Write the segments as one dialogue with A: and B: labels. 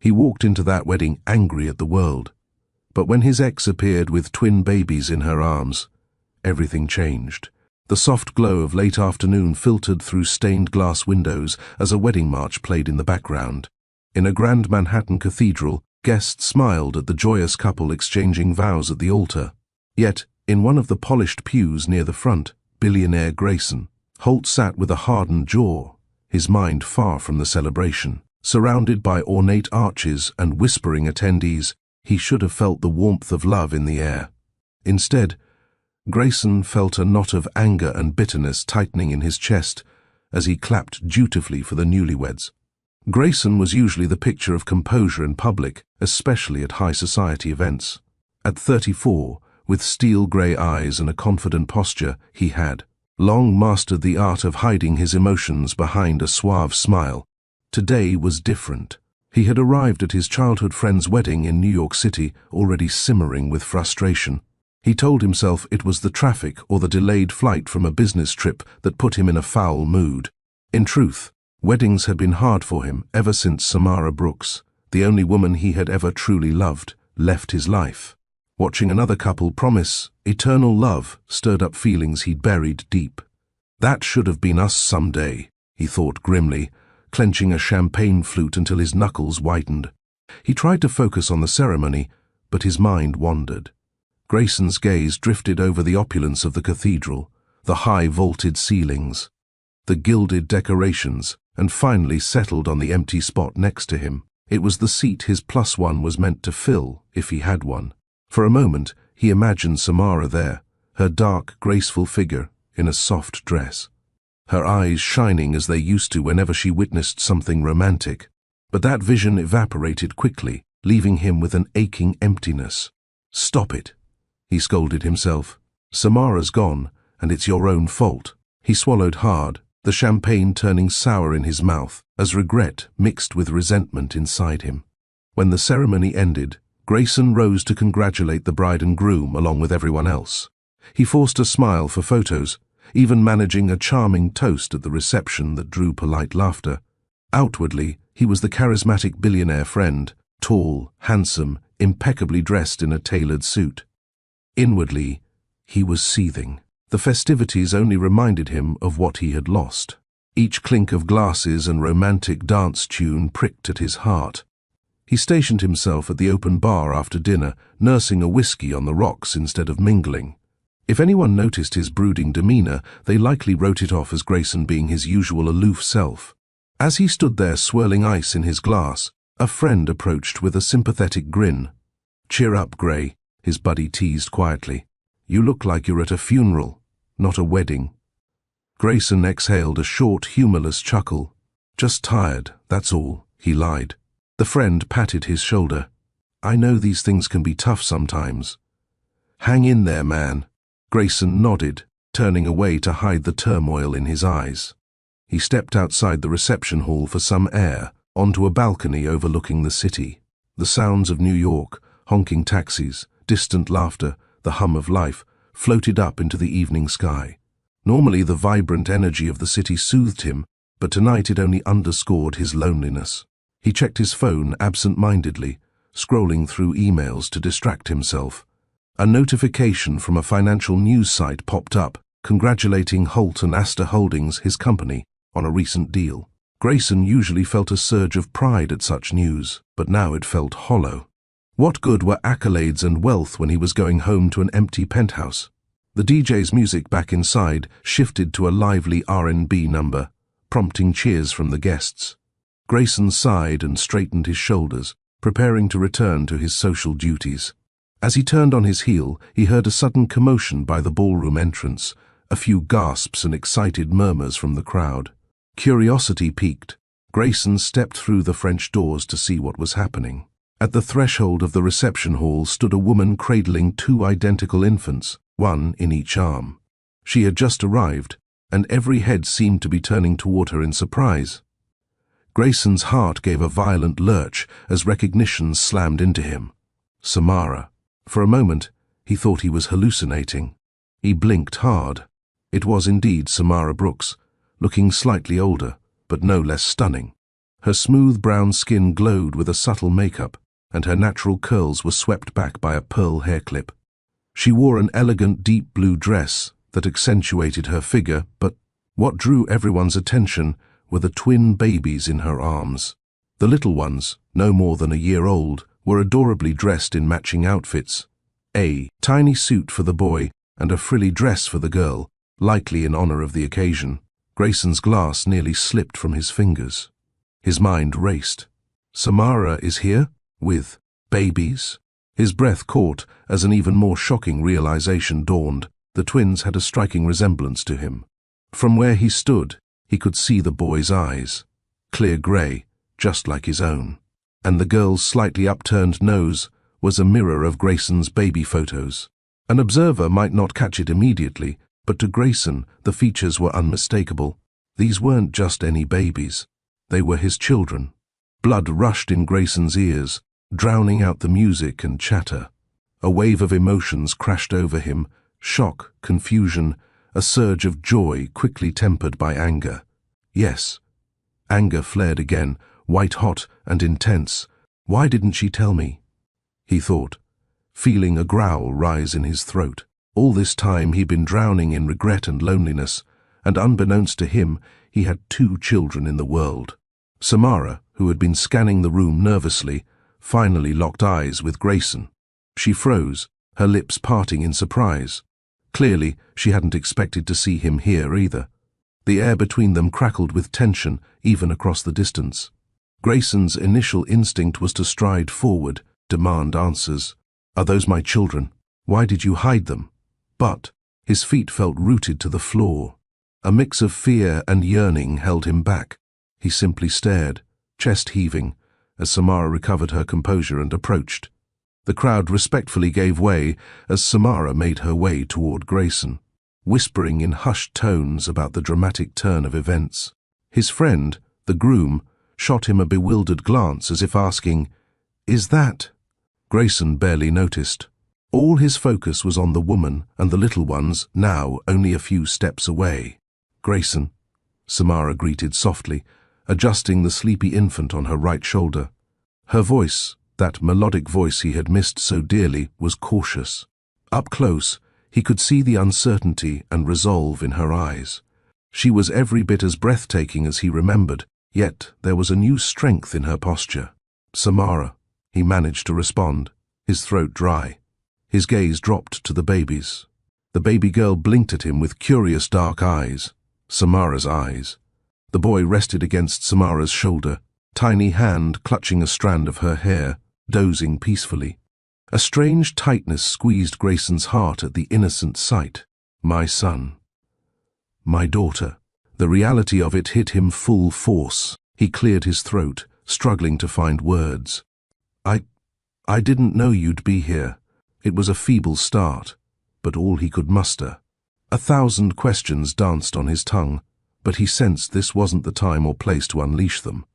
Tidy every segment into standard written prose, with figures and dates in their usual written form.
A: He walked into that wedding angry at the world. But when his ex appeared with twin babies in her arms, everything changed. The soft glow of late afternoon filtered through stained glass windows as a wedding march played in the background. In a grand Manhattan cathedral, guests smiled at the joyous couple exchanging vows at the altar. Yet, in one of the polished pews near the front, Billionaire Grayson, Holt sat with a hardened jaw, his mind far from the celebration. Surrounded by ornate arches and whispering attendees, he should have felt the warmth of love in the air. Instead, Grayson felt a knot of anger and bitterness tightening in his chest as he clapped dutifully for the newlyweds. Grayson was usually the picture of composure in public, especially at high society events. At 34, with steel-grey eyes and a confident posture, he had long mastered the art of hiding his emotions behind a suave smile. Today was different. He had arrived at his childhood friend's wedding in New York City already simmering with frustration. He told himself it was the traffic or the delayed flight from a business trip that put him in a foul mood. In truth, weddings had been hard for him ever since Samara Brooks, the only woman he had ever truly loved, left his life. Watching another couple promise eternal love stirred up feelings he'd buried deep. That should have been us someday, he thought grimly, clenching a champagne flute until his knuckles whitened. He tried to focus on the ceremony, but his mind wandered. Grayson's gaze drifted over the opulence of the cathedral, the high vaulted ceilings, the gilded decorations, and finally settled on the empty spot next to him. It was the seat his +1 was meant to fill, if he had one. For a moment, he imagined Samara there, her dark, graceful figure in a soft dress, her eyes shining as they used to whenever she witnessed something romantic. But that vision evaporated quickly, leaving him with an aching emptiness. "Stop it," he scolded himself. "Samara's gone, and it's your own fault." He swallowed hard, the champagne turning sour in his mouth, as regret mixed with resentment inside him. When the ceremony ended, Grayson rose to congratulate the bride and groom along with everyone else. He forced a smile for photos, even managing a charming toast at the reception that drew polite laughter. Outwardly, he was the charismatic billionaire friend, tall, handsome, impeccably dressed in a tailored suit. Inwardly, he was seething. The festivities only reminded him of what he had lost. Each clink of glasses and romantic dance tune pricked at his heart. He stationed himself at the open bar after dinner, nursing a whiskey on the rocks instead of mingling. If anyone noticed his brooding demeanor, they likely wrote it off as Grayson being his usual aloof self. As he stood there swirling ice in his glass, a friend approached with a sympathetic grin. "Cheer up, Gray," his buddy teased quietly. "You look like you're at a funeral, not a wedding." Grayson exhaled a short, humorless chuckle. "Just tired, that's all," he lied. The friend patted his shoulder. "I know these things can be tough sometimes." "Hang in there, man." Grayson nodded, turning away to hide the turmoil in his eyes. He stepped outside the reception hall for some air, onto a balcony overlooking the city. The sounds of New York, honking taxis, distant laughter, the hum of life, floated up into the evening sky. Normally the vibrant energy of the city soothed him, but tonight it only underscored his loneliness. He checked his phone absent-mindedly, scrolling through emails to distract himself. A notification from a financial news site popped up, congratulating Holt and Astor Holdings, his company, on a recent deal. Grayson usually felt a surge of pride at such news, but now it felt hollow. What good were accolades and wealth when he was going home to an empty penthouse? The DJ's music back inside shifted to a lively R&B number, prompting cheers from the guests. Grayson sighed and straightened his shoulders, preparing to return to his social duties. As he turned on his heel, he heard a sudden commotion by the ballroom entrance, a few gasps and excited murmurs from the crowd. Curiosity piqued. Grayson stepped through the French doors to see what was happening. At the threshold of the reception hall stood a woman cradling two identical infants, one in each arm. She had just arrived, and every head seemed to be turning toward her in surprise. Grayson's heart gave a violent lurch as recognition slammed into him. Samara. For a moment, he thought he was hallucinating. He blinked hard. It was indeed Samara Brooks, looking slightly older, but no less stunning. Her smooth brown skin glowed with a subtle makeup, and her natural curls were swept back by a pearl hair clip. She wore an elegant deep blue dress that accentuated her figure, but what drew everyone's attention were the twin babies in her arms. The little ones, no more than a year old, were adorably dressed in matching outfits. A tiny suit for the boy and a frilly dress for the girl, likely in honor of the occasion. Grayson's glass nearly slipped from his fingers. His mind raced. Samara is here? With babies? His breath caught as an even more shocking realization dawned. The twins had a striking resemblance to him. From where he stood, he could see the boy's eyes, clear grey, just like his own. And the girl's slightly upturned nose was a mirror of Grayson's baby photos. An observer might not catch it immediately, but to Grayson the features were unmistakable. These weren't just any babies. They were his children. Blood rushed in Grayson's ears, drowning out the music and chatter. A wave of emotions crashed over him, shock, confusion, a surge of joy quickly tempered by anger. Yes, anger flared again, white-hot and intense. Why didn't she tell me? He thought, feeling a growl rise in his throat. All this time he'd been drowning in regret and loneliness, and unbeknownst to him, he had 2 children in the world. Samara, who had been scanning the room nervously, finally locked eyes with Grayson. She froze, her lips parting in surprise. Clearly, she hadn't expected to see him here either. The air between them crackled with tension, even across the distance. Grayson's initial instinct was to stride forward, demand answers. Are those my children? Why did you hide them? But his feet felt rooted to the floor. A mix of fear and yearning held him back. He simply stared, chest heaving, as Samara recovered her composure and approached. The crowd respectfully gave way as Samara made her way toward Grayson, whispering in hushed tones about the dramatic turn of events. His friend, the groom, shot him a bewildered glance as if asking, "Is that?" Grayson barely noticed. All his focus was on the woman and the little ones, now only a few steps away. "Grayson," Samara greeted softly, adjusting the sleepy infant on her right shoulder. Her voice, that melodic voice he had missed so dearly, was cautious. Up close, he could see the uncertainty and resolve in her eyes. She was every bit as breathtaking as he remembered, yet there was a new strength in her posture. "Samara," he managed to respond, his throat dry. His gaze dropped to the babies. The baby girl blinked at him with curious dark eyes. Samara's eyes. The boy rested against Samara's shoulder, tiny hand clutching a strand of her hair, dozing peacefully. A strange tightness squeezed Grayson's heart at the innocent sight. My son. My daughter. The reality of it hit him full force. He cleared his throat, struggling to find words. I didn't know you'd be here." It was a feeble start, but all he could muster. 1,000 questions danced on his tongue, but he sensed this wasn't the time or place to unleash them.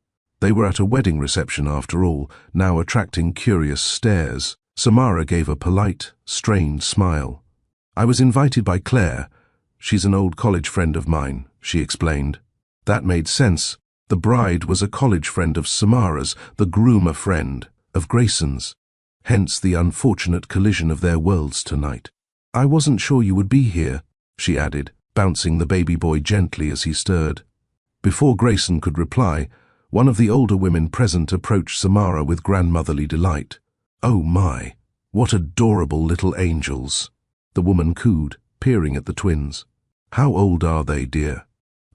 A: They were at a wedding reception after all, now attracting curious stares. Samara gave a polite, strained smile. "I was invited by Claire. She's an old college friend of mine," she explained. That made sense. The bride was a college friend of Samara's, the groom a friend of Grayson's. Hence the unfortunate collision of their worlds tonight. "I wasn't sure you would be here," she added, bouncing the baby boy gently as he stirred. Before Grayson could reply, one of the older women present approached Samara with grandmotherly delight. "Oh my, what adorable little angels," the woman cooed, peering at the twins. "How old are they, dear?"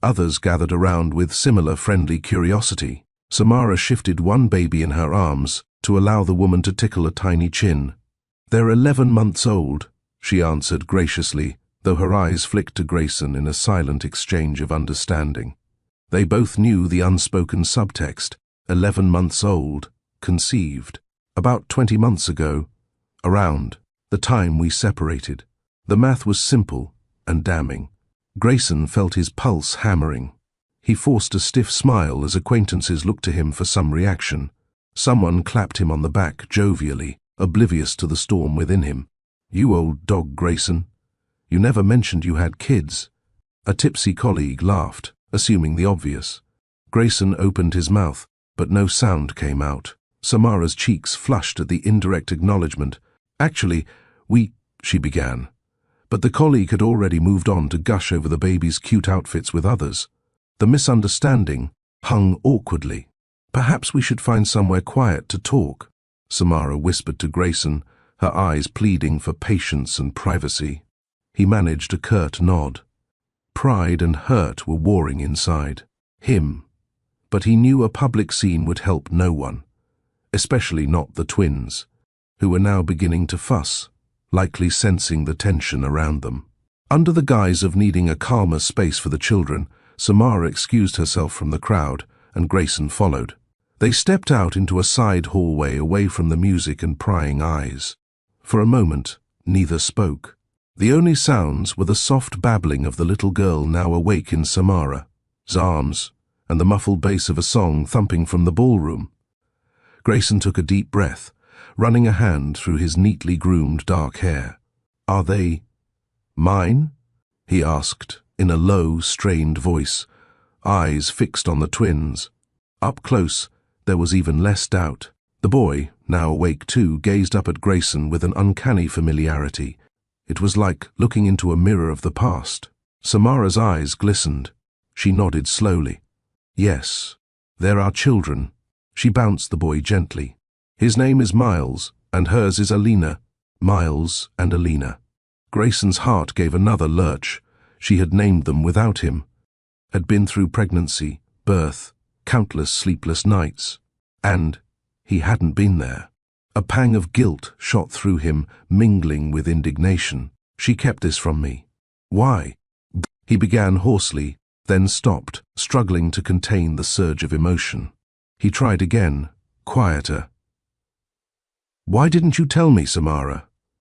A: Others gathered around with similar friendly curiosity. Samara shifted one baby in her arms to allow the woman to tickle a tiny chin. "They're 11 months old," she answered graciously, though her eyes flicked to Grayson in a silent exchange of understanding. They both knew the unspoken subtext, 11 months old, conceived. About 20 months ago, around the time we separated. The math was simple and damning. Grayson felt his pulse hammering. He forced a stiff smile as acquaintances looked to him for some reaction. Someone clapped him on the back jovially, oblivious to the storm within him. "You old dog, Grayson. You never mentioned you had kids." A tipsy colleague laughed, assuming the obvious. Grayson opened his mouth, but no sound came out. Samara's cheeks flushed at the indirect acknowledgement. "Actually, she began. But the colleague had already moved on to gush over the baby's cute outfits with others. The misunderstanding hung awkwardly. "Perhaps we should find somewhere quiet to talk," Samara whispered to Grayson, her eyes pleading for patience and privacy. He managed a curt nod. Pride and hurt were warring inside him, but he knew a public scene would help no one, especially not the twins, who were now beginning to fuss, likely sensing the tension around them. Under the guise of needing a calmer space for the children, Samara excused herself from the crowd, and Grayson followed. They stepped out into a side hallway away from the music and prying eyes. For a moment, neither spoke. The only sounds were the soft babbling of the little girl now awake in Samara's arms, and the muffled bass of a song thumping from the ballroom. Grayson took a deep breath, running a hand through his neatly groomed dark hair. "Are they mine?" he asked, in a low, strained voice, eyes fixed on the twins. Up close, there was even less doubt. The boy, now awake too, gazed up at Grayson with an uncanny familiarity. It was like looking into a mirror of the past. Samara's eyes glistened. She nodded slowly. "Yes, there are children." She bounced the boy gently. "His name is Miles, and hers is Alina." Miles and Alina. Grayson's heart gave another lurch. She had named them without him. Had been through pregnancy, birth, countless sleepless nights. And he hadn't been there. A pang of guilt shot through him, mingling with indignation. "She kept this from me." "Why?" He began hoarsely, then stopped, struggling to contain the surge of emotion. He tried again, quieter. "Why didn't you tell me, Samara?"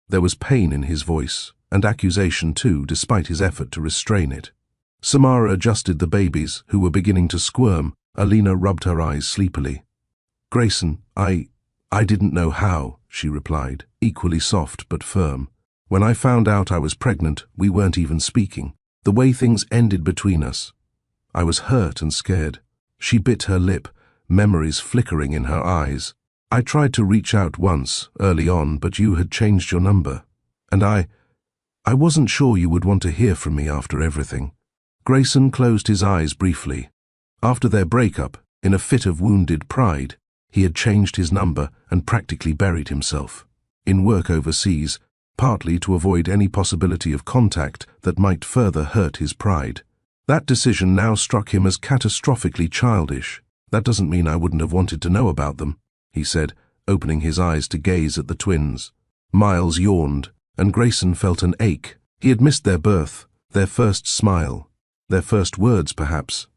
A: There was pain in his voice, and accusation too, despite his effort to restrain it. Samara adjusted the babies, who were beginning to squirm. Alina rubbed her eyes sleepily. "Grayson, I didn't know how," she replied, equally soft but firm. "When I found out I was pregnant, we weren't even speaking. The way things ended between us. I was hurt and scared." She bit her lip, memories flickering in her eyes. "I tried to reach out once, early on, but you had changed your number. And I wasn't sure you would want to hear from me after everything." Grayson closed his eyes briefly. After their breakup, in a fit of wounded pride, he had changed his number and practically buried himself. In work overseas, partly to avoid any possibility of contact that might further hurt his pride. That decision now struck him as catastrophically childish. "That doesn't mean I wouldn't have wanted to know about them," he said, opening his eyes to gaze at the twins. Miles yawned, and Grayson felt an ache. He had missed their birth, their first smile, their first words perhaps.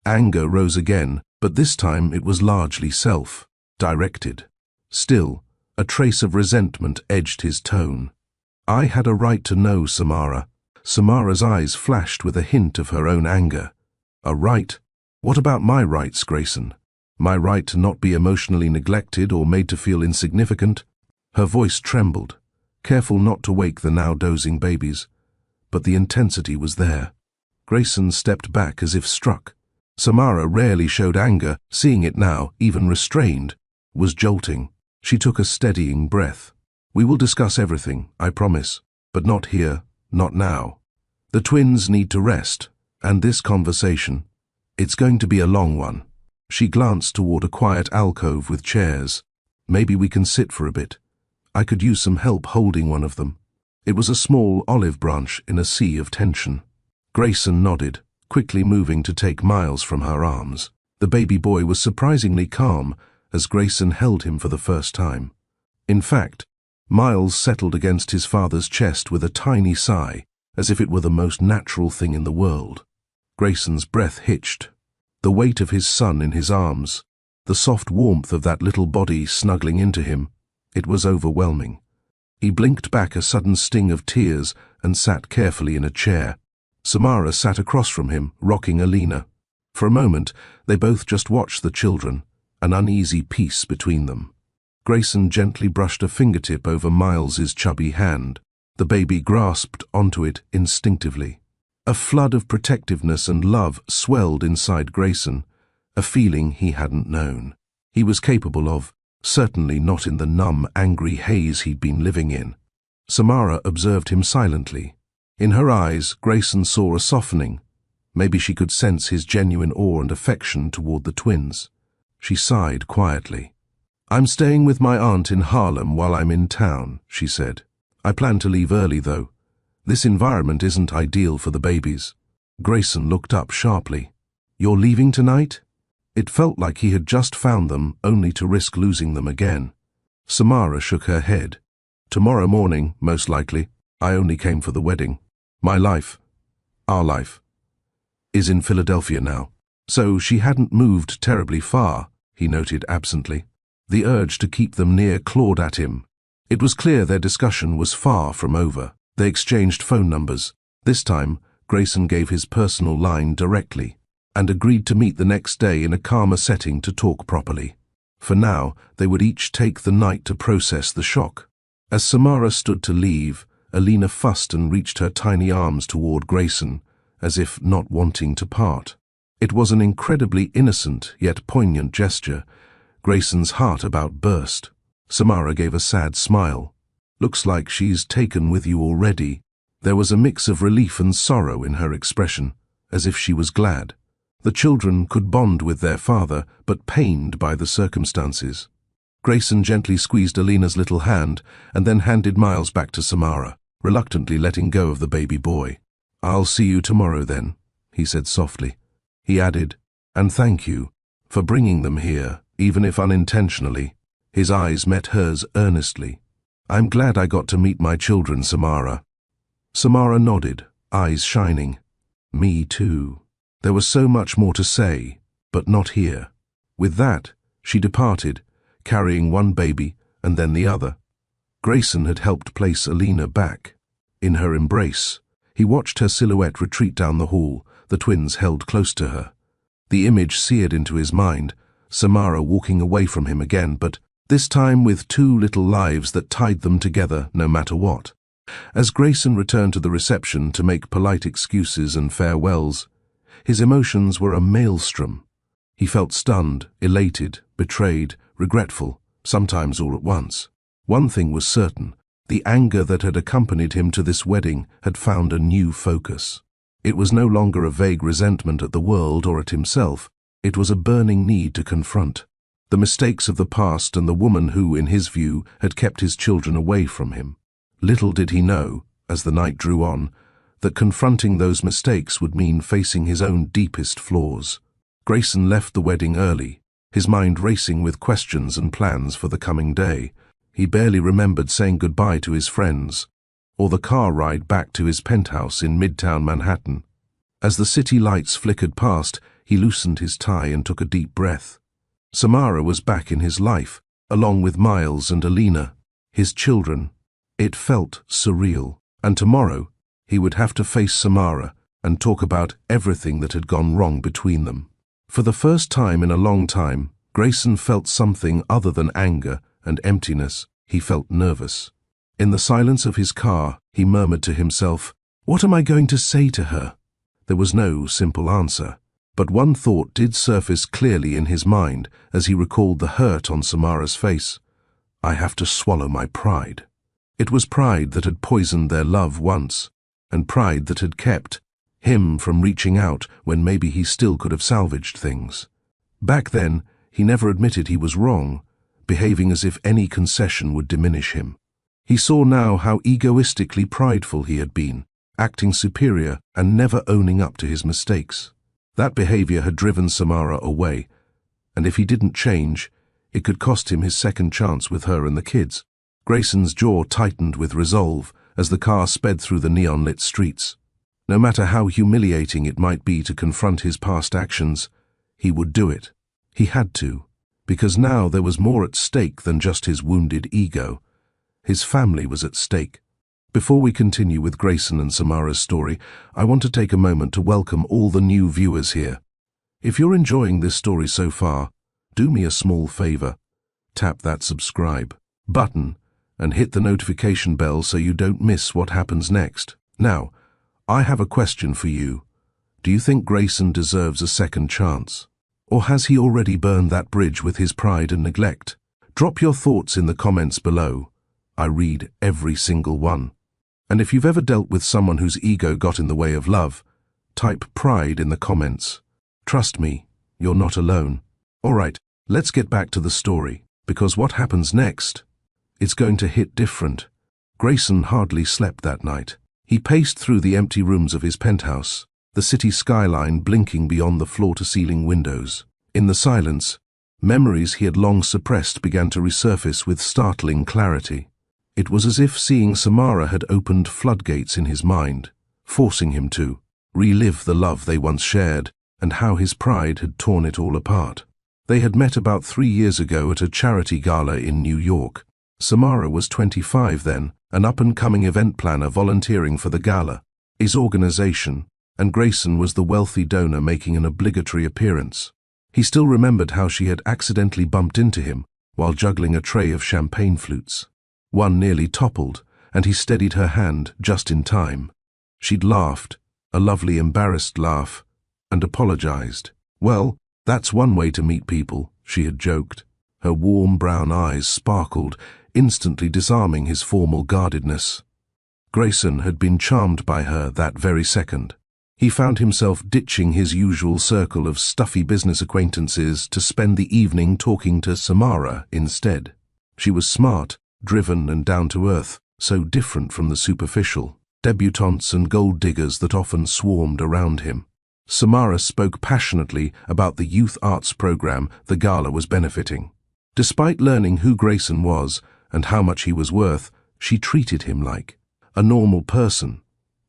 A: Anger rose again, but this time it was largely self-directed. Still, a trace of resentment edged his tone. "I had a right to know, Samara." Samara's eyes flashed with a hint of her own anger. "A right? What about my rights, Grayson? My right to not be emotionally neglected or made to feel insignificant?" Her voice trembled, careful not to wake the now dozing babies. But the intensity was there. Grayson stepped back as if struck. Samara rarely showed anger. Seeing it now, even restrained, was jolting. She took a steadying breath. "We will discuss everything, I promise, but not here, not now. The twins need to rest, and this conversation, it's going to be a long one." She glanced toward a quiet alcove with chairs. "Maybe we can sit for a bit. I could use some help holding one of them." It was a small olive branch in a sea of tension. Grayson nodded, quickly moving to take Miles from her arms. The baby boy was surprisingly calm as Grayson held him for the first time. In fact, Miles settled against his father's chest with a tiny sigh, as if it were the most natural thing in the world. Grayson's breath hitched. The weight of his son in his arms, the soft warmth of that little body snuggling into him, it was overwhelming. He blinked back a sudden sting of tears and sat carefully in a chair. Samara sat across from him, rocking Alina. For a moment, they both just watched the children, an uneasy peace between them. Grayson gently brushed a fingertip over Miles's chubby hand. The baby grasped onto it instinctively. A flood of protectiveness and love swelled inside Grayson, a feeling he hadn't known. He was capable of, certainly not in the numb, angry haze he'd been living in. Samara observed him silently. In her eyes, Grayson saw a softening. Maybe she could sense his genuine awe and affection toward the twins. She sighed quietly. "I'm staying with my aunt in Harlem while I'm in town," she said. "I plan to leave early, though. This environment isn't ideal for the babies." Grayson looked up sharply. "You're leaving tonight?" It felt like he had just found them, only to risk losing them again. Samara shook her head. "Tomorrow morning, most likely. I only came for the wedding. My life, our life, is in Philadelphia now." So she hadn't moved terribly far, he noted absently. The urge to keep them near clawed at him. It was clear their discussion was far from over. They exchanged phone numbers. This time, Grayson gave his personal line directly, and agreed to meet the next day in a calmer setting to talk properly. For now, they would each take the night to process the shock. As Samara stood to leave, Alina fussed and reached her tiny arms toward Grayson, as if not wanting to part. It was an incredibly innocent yet poignant gesture. Grayson's heart about burst. Samara gave a sad smile. "Looks like she's taken with you already." There was a mix of relief and sorrow in her expression, as if she was glad. The children could bond with their father, but pained by the circumstances. Grayson gently squeezed Alina's little hand and then handed Miles back to Samara, reluctantly letting go of the baby boy. "I'll see you tomorrow then," he said softly. He added, "And thank you for bringing them here, even if unintentionally." His eyes met hers earnestly. "I'm glad I got to meet my children, Samara." Samara nodded, eyes shining. "Me too." There was so much more to say, but not here. With that, she departed, carrying one baby and then the other. Grayson had helped place Alina back. In her embrace, he watched her silhouette retreat down the hall, the twins held close to her. The image seared into his mind, Samara walking away from him again, but this time with two little lives that tied them together no matter what. As Grayson returned to the reception to make polite excuses and farewells, his emotions were a maelstrom. He felt stunned, elated, betrayed, regretful, sometimes all at once. One thing was certain: the anger that had accompanied him to this wedding had found a new focus. It was no longer a vague resentment at the world or at himself. It was a burning need to confront the mistakes of the past and the woman who, in his view, had kept his children away from him. Little did he know, as the night drew on, that confronting those mistakes would mean facing his own deepest flaws. Grayson left the wedding early, his mind racing with questions and plans for the coming day. He barely remembered saying goodbye to his friends, or the car ride back to his penthouse in Midtown Manhattan. As the city lights flickered past, he loosened his tie and took a deep breath. Samara was back in his life, along with Miles and Alina, his children. It felt surreal, and tomorrow he would have to face Samara and talk about everything that had gone wrong between them. For the first time in a long time, Grayson felt something other than anger and emptiness. He felt nervous. In the silence of his car, he murmured to himself, "What am I going to say to her?" There was no simple answer, but one thought did surface clearly in his mind as he recalled the hurt on Samara's face. "I have to swallow my pride." It was pride that had poisoned their love once, and pride that had kept him from reaching out when maybe he still could have salvaged things. Back then, he never admitted he was wrong, behaving as if any concession would diminish him. He saw now how egoistically prideful he had been, acting superior and never owning up to his mistakes. That behavior had driven Samara away, and if he didn't change, it could cost him his second chance with her and the kids. Grayson's jaw tightened with resolve as the car sped through the neon-lit streets. No matter how humiliating it might be to confront his past actions, he would do it. He had to, because now there was more at stake than just his wounded ego. His family was at stake. Before we continue with Grayson and Samara's story, I want to take a moment to welcome all the new viewers here. If you're enjoying this story so far, do me a small favor. Tap that subscribe button and hit the notification bell so you don't miss what happens next. Now, I have a question for you. Do you think Grayson deserves a second chance? Or has he already burned that bridge with his pride and neglect? Drop your thoughts in the comments below. I read every single one. And if you've ever dealt with someone whose ego got in the way of love, type pride in the comments. Trust me, you're not alone. Alright, let's get back to the story, because what happens next? It's going to hit different. Grayson hardly slept that night. He paced through the empty rooms of his penthouse, the city skyline blinking beyond the floor-to-ceiling windows. In the silence, memories he had long suppressed began to resurface with startling clarity. It was as if seeing Samara had opened floodgates in his mind, forcing him to relive the love they once shared and how his pride had torn it all apart. They had met about 3 years ago at a charity gala in New York. Samara was 25 then, an up-and-coming event planner volunteering for the gala, his organization, and Grayson was the wealthy donor making an obligatory appearance. He still remembered how she had accidentally bumped into him while juggling a tray of champagne flutes. One nearly toppled, and he steadied her hand just in time. She'd laughed, a lovely embarrassed laugh, and apologized. "Well, that's one way to meet people," she had joked. Her warm brown eyes sparkled, instantly disarming his formal guardedness. Grayson had been charmed by her that very second. He found himself ditching his usual circle of stuffy business acquaintances to spend the evening talking to Samara instead. She was smart, driven and down-to-earth, so different from the superficial debutantes and gold diggers that often swarmed around him. Samara spoke passionately about the youth arts program the gala was benefiting. Despite learning who Grayson was and how much he was worth, she treated him like a normal person,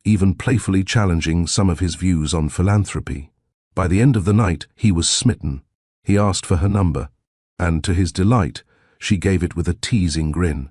A: even playfully challenging some of his views on philanthropy. By the end of the night, he was smitten. He asked for her number, and to his delight, she gave it with a teasing grin.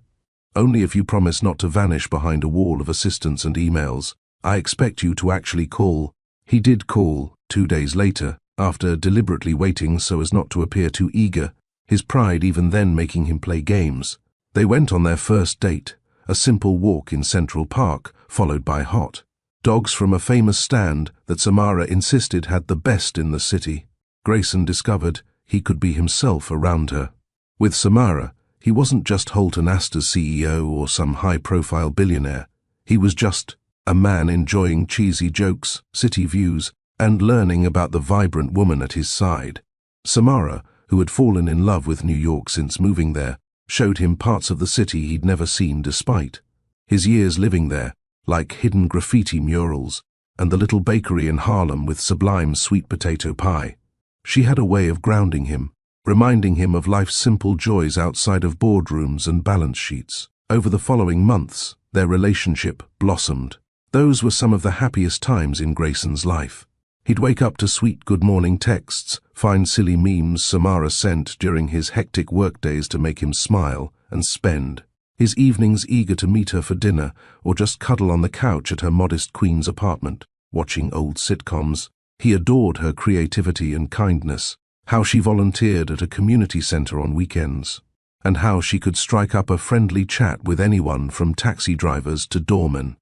A: "Only if you promise not to vanish behind a wall of assistants and emails. I expect you to actually call." He did call 2 days later, after deliberately waiting so as not to appear too eager, his pride even then making him play games. They went on their first date, a simple walk in Central Park, followed by hot dogs from a famous stand that Samara insisted had the best in the city. Grayson discovered he could be himself around her. With Samara, he wasn't just Holt & Astor's CEO or some high-profile billionaire. He was just a man enjoying cheesy jokes, city views, and learning about the vibrant woman at his side. Samara, who had fallen in love with New York since moving there, showed him parts of the city he'd never seen despite his years living there, like hidden graffiti murals and the little bakery in Harlem with sublime sweet potato pie. She had a way of grounding him, reminding him of life's simple joys outside of boardrooms and balance sheets. Over the following months, their relationship blossomed. Those were some of the happiest times in Grayson's life. He'd wake up to sweet good-morning texts, find silly memes Samara sent during his hectic workdays to make him smile, and spend his evenings eager to meet her for dinner or just cuddle on the couch at her modest Queens apartment, watching old sitcoms. He adored her creativity and kindness, how she volunteered at a community center on weekends, and how she could strike up a friendly chat with anyone from taxi drivers to doormen.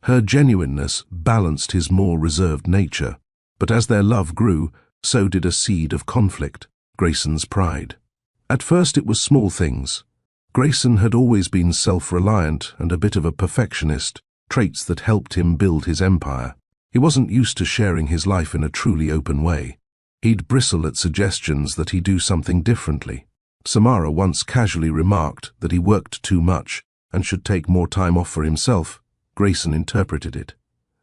A: Her genuineness balanced his more reserved nature, but as their love grew, so did a seed of conflict, Grayson's pride. At first it was small things. Grayson had always been self-reliant and a bit of a perfectionist, traits that helped him build his empire. He wasn't used to sharing his life in a truly open way. He'd bristle at suggestions that he do something differently. Samara once casually remarked that he worked too much and should take more time off for himself. Grayson interpreted it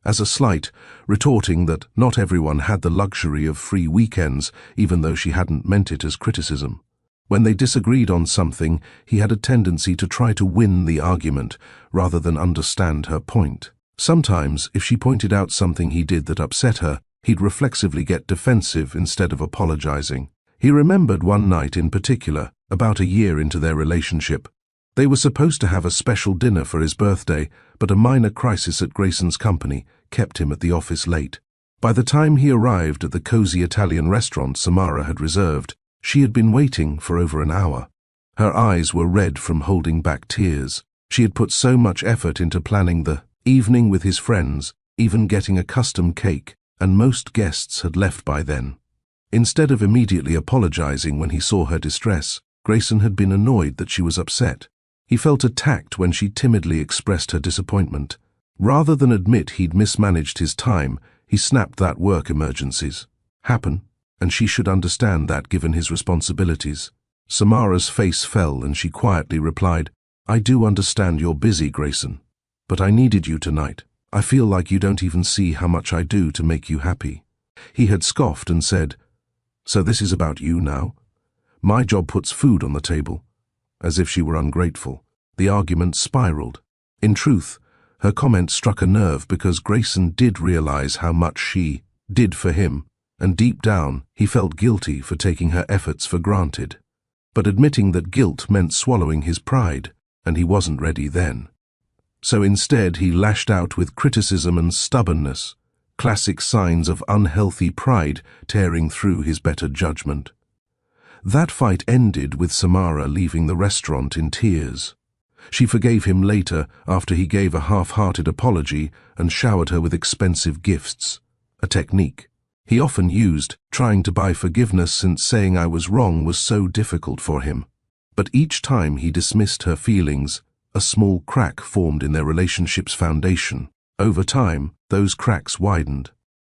A: as a slight, retorting that not everyone had the luxury of free weekends, even though she hadn't meant it as criticism. When they disagreed on something, he had a tendency to try to win the argument rather than understand her point. Sometimes, if she pointed out something he did that upset her, he'd reflexively get defensive instead of apologizing. He remembered one night in particular, about a year into their relationship. They were supposed to have a special dinner for his birthday, but a minor crisis at Grayson's company kept him at the office late. By the time he arrived at the cozy Italian restaurant Samara had reserved, she had been waiting for over an hour. Her eyes were red from holding back tears. She had put so much effort into planning the evening with his friends, even getting a custom cake, and most guests had left by then. Instead of immediately apologizing when he saw her distress, Grayson had been annoyed that she was upset. He felt attacked when she timidly expressed her disappointment. Rather than admit he'd mismanaged his time, he snapped that work emergencies happen, and she should understand that given his responsibilities. Samara's face fell and she quietly replied, "I do understand you're busy, Grayson, but I needed you tonight. I feel like you don't even see how much I do to make you happy." He had scoffed and said, "So this is about you now? My job puts food on the table." As if she were ungrateful. The argument spiraled. In truth, her comment struck a nerve because Grayson did realize how much she did for him, and deep down he felt guilty for taking her efforts for granted. But admitting that guilt meant swallowing his pride, and he wasn't ready then. So instead he lashed out with criticism and stubbornness, classic signs of unhealthy pride tearing through his better judgment. That fight ended with Samara leaving the restaurant in tears. She forgave him later after he gave a half-hearted apology and showered her with expensive gifts, a technique he often used, trying to buy forgiveness since saying I was wrong was so difficult for him. But each time he dismissed her feelings, a small crack formed in their relationship's foundation. Over time, those cracks widened.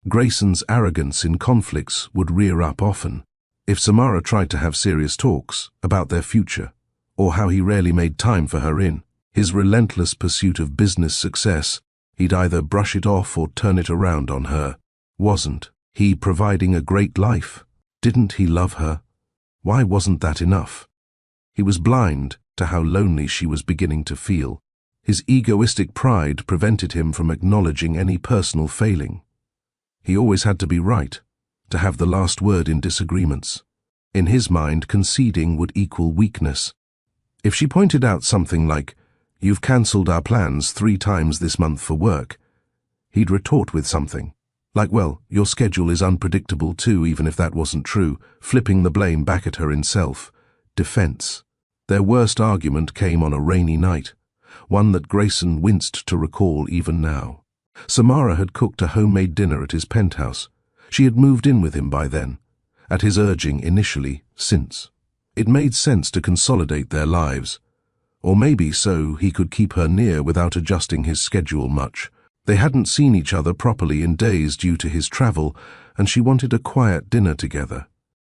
A: Grayson's arrogance in conflicts would rear up often. If Samara tried to have serious talks about their future, or how he rarely made time for her in his relentless pursuit of business success, he'd either brush it off or turn it around on her. Wasn't he providing a great life? Didn't he love her? Why wasn't that enough? He was blind to how lonely she was beginning to feel. His egoistic pride prevented him from acknowledging any personal failing. He always had to be right, to have the last word in disagreements. In his mind, conceding would equal weakness. If she pointed out something like, "You've cancelled our plans 3 times this month for work," he'd retort with something like, "Well, your schedule is unpredictable too," even if that wasn't true, flipping the blame back at her in self-defense. Their worst argument came on a rainy night, one that Grayson winced to recall even now. Samara had cooked a homemade dinner at his penthouse. She had moved in with him by then, at his urging initially, since it made sense to consolidate their lives. Or maybe so he could keep her near without adjusting his schedule much. They hadn't seen each other properly in days due to his travel, and she wanted a quiet dinner together.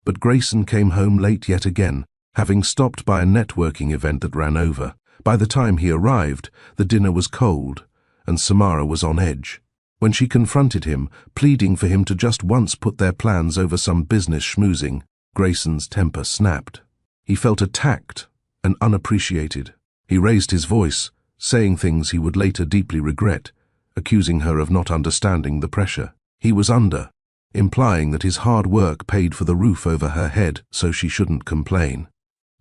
A: But Grayson came home late yet again, having stopped by a networking event that ran over. By the time he arrived, the dinner was cold, and Samara was on edge. When she confronted him, pleading for him to just once put their plans over some business schmoozing, Grayson's temper snapped. He felt attacked and unappreciated. He raised his voice, saying things he would later deeply regret, accusing her of not understanding the pressure he was under, implying that his hard work paid for the roof over her head so she shouldn't complain.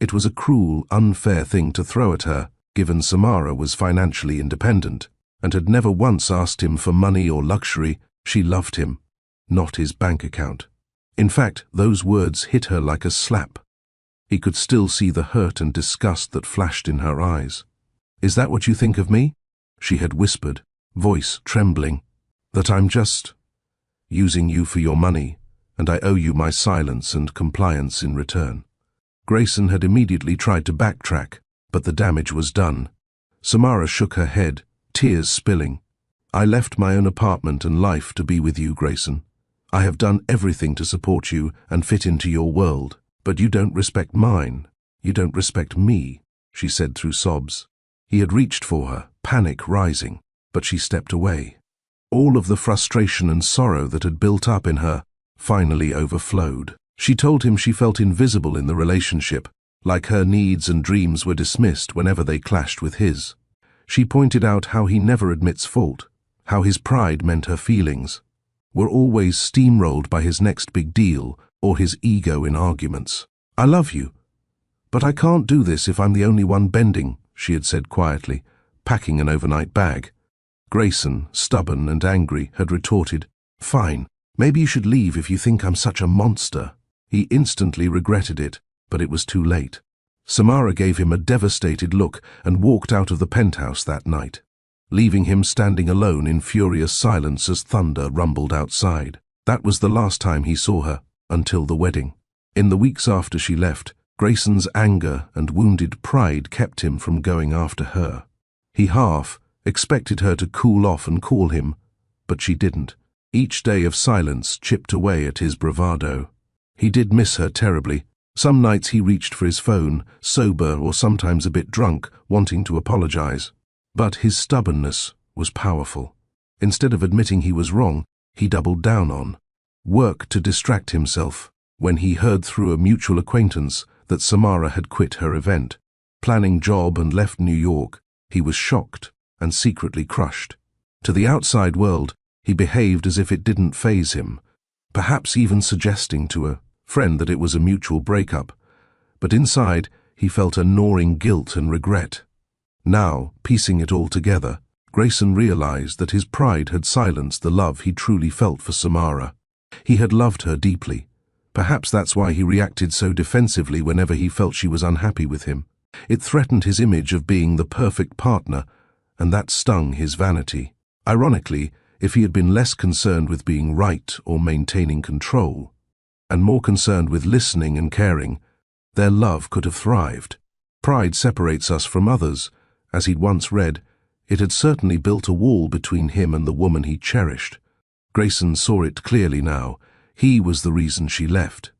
A: It was a cruel, unfair thing to throw at her, given Samara was financially independent and had never once asked him for money or luxury. She loved him, not his bank account. In fact, those words hit her like a slap. He could still see the hurt and disgust that flashed in her eyes. "Is that what you think of me?" she had whispered, voice trembling. "That I'm just using you for your money, and I owe you my silence and compliance in return?" Grayson had immediately tried to backtrack, but the damage was done. Samara shook her head, tears spilling. "I left my own apartment and life to be with you, Grayson. I have done everything to support you and fit into your world, but you don't respect mine. You don't respect me," she said through sobs. He had reached for her, panic rising, but she stepped away. All of the frustration and sorrow that had built up in her finally overflowed. She told him she felt invisible in the relationship, like her needs and dreams were dismissed whenever they clashed with his. She pointed out how he never admits fault, how his pride meant her feelings were always steamrolled by his next big deal or his ego in arguments. "I love you, but I can't do this if I'm the only one bending," she had said quietly, packing an overnight bag. Grayson, stubborn and angry, had retorted, "Fine, maybe you should leave if you think I'm such a monster." He instantly regretted it, but it was too late. Samara gave him a devastated look and walked out of the penthouse that night, leaving him standing alone in furious silence as thunder rumbled outside. That was the last time he saw her. until the wedding. In the weeks after she left, Grayson's anger and wounded pride kept him from going after her. He half expected her to cool off and call him, but she didn't. Each day of silence chipped away at his bravado. He did miss her terribly. Some nights he reached for his phone, sober or sometimes a bit drunk, wanting to apologize. But his stubbornness was powerful. Instead of admitting he was wrong, he doubled down on work to distract himself. When he heard through a mutual acquaintance that Samara had quit her event, planning job and left New York, he was shocked and secretly crushed. To the outside world, he behaved as if it didn't faze him, perhaps even suggesting to a friend that it was a mutual breakup. But inside, he felt a gnawing guilt and regret. Now, piecing it all together, Grayson realized that his pride had silenced the love he truly felt for Samara. He had loved her deeply. Perhaps that's why he reacted so defensively whenever he felt she was unhappy with him. It threatened his image of being the perfect partner, and that stung his vanity. Ironically, if he had been less concerned with being right or maintaining control, and more concerned with listening and caring, their love could have thrived. Pride separates us from others. As he'd once read, it had certainly built a wall between him and the woman he cherished. Grayson saw it clearly now. He was the reason she left.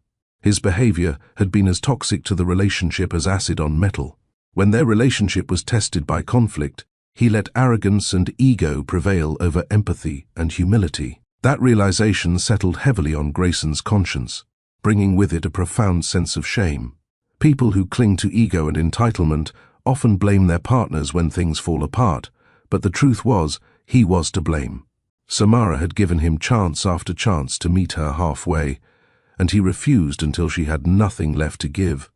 A: His behavior had been as toxic to the relationship as acid on metal. When their relationship was tested by conflict, he let arrogance and ego prevail over empathy and humility. That realization settled heavily on Grayson's conscience, bringing with it a profound sense of shame. People who cling to ego and entitlement often blame their partners when things fall apart, but the truth was, he was to blame. Samara had given him chance after chance to meet her halfway, and he refused until she had nothing left to give.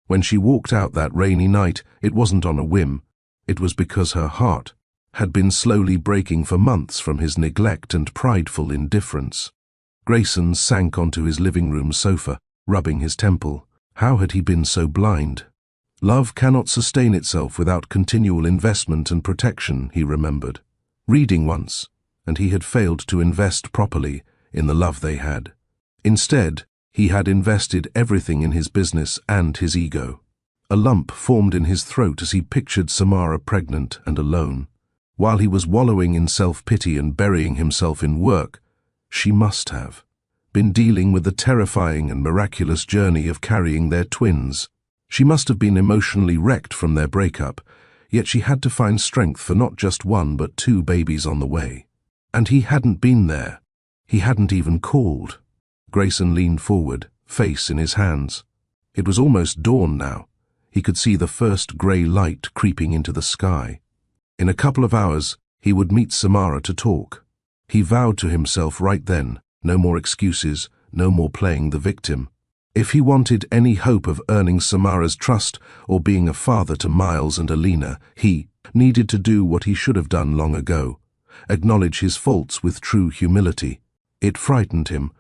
A: When she walked out that rainy night, it wasn't on a whim. It was because her heart had been slowly breaking for months from his neglect and prideful indifference. Grayson sank onto his living room sofa, rubbing his temple. How had he been so blind? Love cannot sustain itself without continual investment and protection, he remembered. Reading once, and he had failed to invest properly in the love they had. Instead, he had invested everything in his business and his ego. A lump formed in his throat as he pictured Samara pregnant and alone. While he was wallowing in self-pity and burying himself in work, she must have been dealing with the terrifying and miraculous journey of carrying their twins. She must have been emotionally wrecked from their breakup, yet she had to find strength for not just one but two babies on the way. And he hadn't been there. He hadn't even called. Grayson leaned forward, face in his hands. It was almost dawn now. He could see the first grey light creeping into the sky. In a couple of hours, he would meet Samara to talk. He vowed to himself right then, no more excuses, no more playing the victim. If he wanted any hope of earning Samara's trust or being a father to Miles and Alina, he needed to do what he should have done long ago, acknowledge his faults with true humility. It frightened him,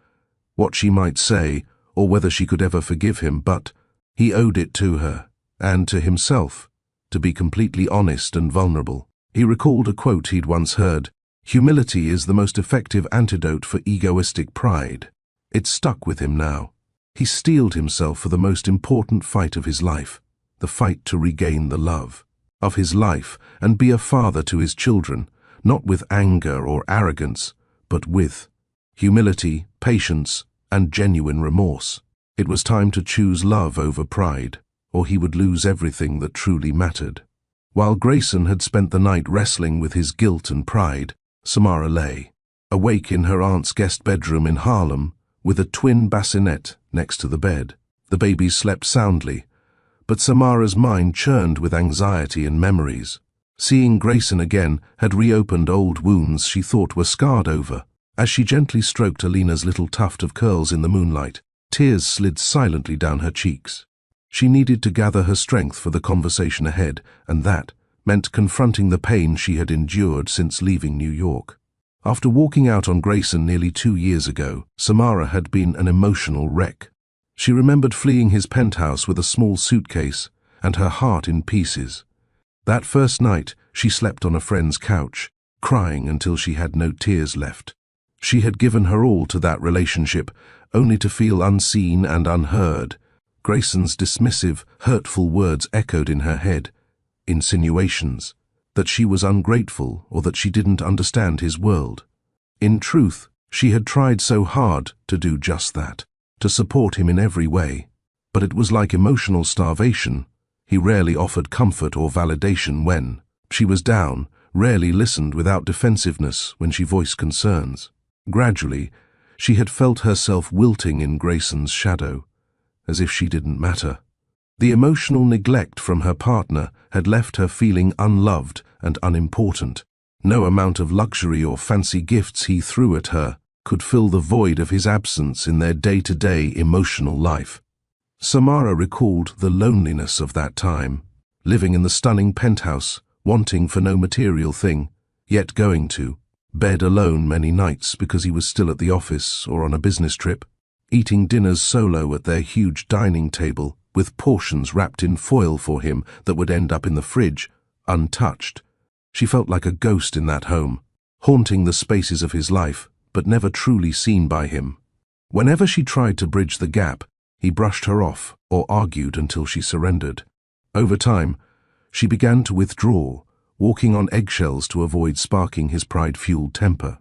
A: what she might say, or whether she could ever forgive him, but he owed it to her, and to himself, to be completely honest and vulnerable. He recalled a quote he'd once heard: "Humility is the most effective antidote for egoistic pride." It stuck with him now. He steeled himself for the most important fight of his life, the fight to regain the love of his life and be a father to his children, not with anger or arrogance, but with humility, patience, and genuine remorse. It was time to choose love over pride, or he would lose everything that truly mattered. While Grayson had spent the night wrestling with his guilt and pride, Samara lay, awake in her aunt's guest bedroom in Harlem, with a twin bassinet next to the bed. The babies slept soundly, but Samara's mind churned with anxiety and memories. Seeing Grayson again had reopened old wounds she thought were scarred over. As she gently stroked Alina's little tuft of curls in the moonlight, tears slid silently down her cheeks. She needed to gather her strength for the conversation ahead, and that meant confronting the pain she had endured since leaving New York. After walking out on Grayson nearly 2 years ago, Samara had been an emotional wreck. She remembered fleeing his penthouse with a small suitcase and her heart in pieces. That first night, she slept on a friend's couch, crying until she had no tears left. She had given her all to that relationship, only to feel unseen and unheard. Grayson's dismissive, hurtful words echoed in her head. Insinuations. That she was ungrateful or that she didn't understand his world. In truth, she had tried so hard to do just that, to support him in every way. But it was like emotional starvation. He rarely offered comfort or validation when she was down, rarely listened without defensiveness when she voiced concerns. Gradually, she had felt herself wilting in Grayson's shadow, as if she didn't matter. The emotional neglect from her partner had left her feeling unloved and unimportant. No amount of luxury or fancy gifts he threw at her could fill the void of his absence in their day-to-day emotional life. Samara recalled the loneliness of that time, living in the stunning penthouse, wanting for no material thing, yet going to bed alone many nights because he was still at the office or on a business trip, eating dinners solo at their huge dining table with portions wrapped in foil for him that would end up in the fridge, untouched. She felt like a ghost in that home, haunting the spaces of his life, but never truly seen by him. Whenever she tried to bridge the gap, he brushed her off or argued until she surrendered. Over time, she began to withdraw, walking on eggshells to avoid sparking his pride-fueled temper.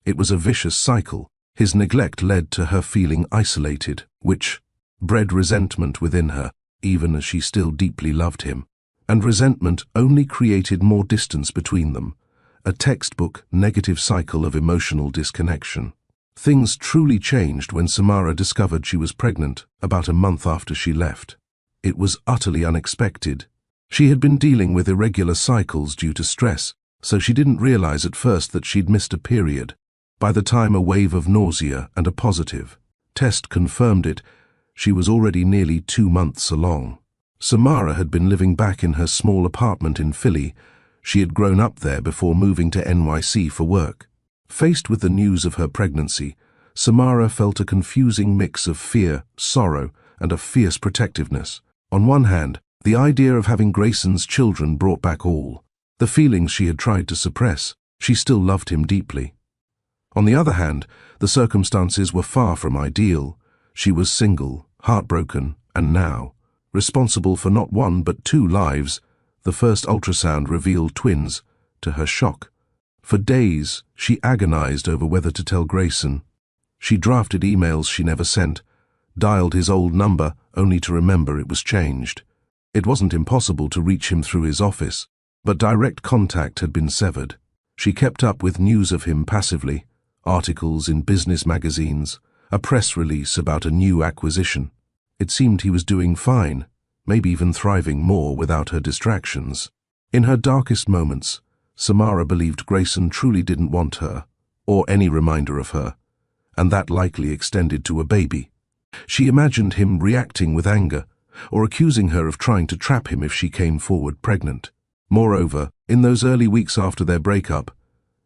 A: It was a vicious cycle. His neglect led to her feeling isolated, which bred resentment within her, even as she still deeply loved him. And resentment only created more distance between them, a textbook negative cycle of emotional disconnection. Things truly changed when Samara discovered she was pregnant about a month after she left. It was utterly unexpected. She had been dealing with irregular cycles due to stress, so she didn't realize at first that she'd missed a period. By the time a wave of nausea and a positive test confirmed it, she was already nearly 2 months along. Samara had been living back in her small apartment in Philly. She had grown up there before moving to NYC for work. Faced with the news of her pregnancy, Samara felt a confusing mix of fear, sorrow, and a fierce protectiveness. On one hand, the idea of having Grayson's children brought back all the feelings she had tried to suppress. She still loved him deeply. On the other hand, the circumstances were far from ideal. She was single, heartbroken, and now responsible for not 1 but 2 lives. The first ultrasound revealed twins, to her shock. For days, she agonized over whether to tell Grayson. She drafted emails she never sent, dialed his old number only to remember it was changed. It wasn't impossible to reach him through his office, but direct contact had been severed. She kept up with news of him passively, articles in business magazines, a press release about a new acquisition. It seemed he was doing fine, maybe even thriving more without her distractions. In her darkest moments, Samara believed Grayson truly didn't want her, or any reminder of her, and that likely extended to a baby. She imagined him reacting with anger, or accusing her of trying to trap him if she came forward pregnant. Moreover, in those early weeks after their breakup,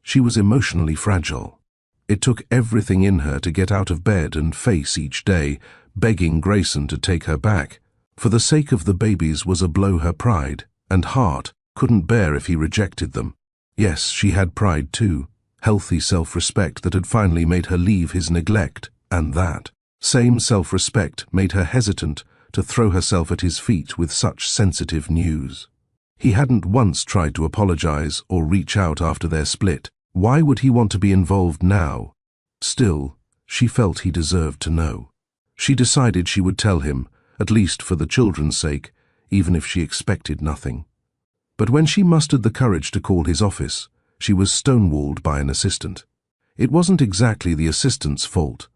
A: she was emotionally fragile. It took everything in her to get out of bed and face each day, begging Grayson to take her back. For the sake of the babies was a blow her pride and heart couldn't bear if he rejected them. Yes, she had pride too, healthy self-respect that had finally made her leave his neglect, and that same self-respect made her hesitant to throw herself at his feet with such sensitive news. He hadn't once tried to apologize or reach out after their split. Why would he want to be involved now? Still, she felt he deserved to know. She decided she would tell him, at least for the children's sake, even if she expected nothing. But when she mustered the courage to call his office, she was stonewalled by an assistant. It wasn't exactly the assistant's fault.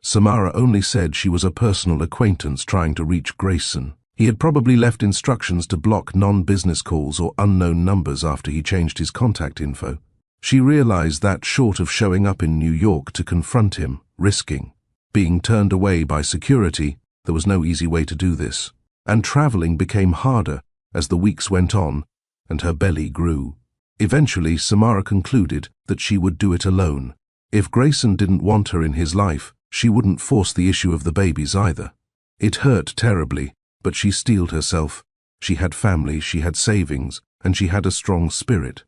A: Samara only said she was a personal acquaintance trying to reach Grayson. He had probably left instructions to block non-business calls or unknown numbers after he changed his contact info. She realized that short of showing up in New York to confront him, risking being turned away by security, there was no easy way to do this. And traveling became harder as the weeks went on and her belly grew. Eventually, Samara concluded that she would do it alone. If Grayson didn't want her in his life, she wouldn't force the issue of the babies either. It hurt terribly, but she steeled herself. She had family, she had savings, and she had a strong spirit.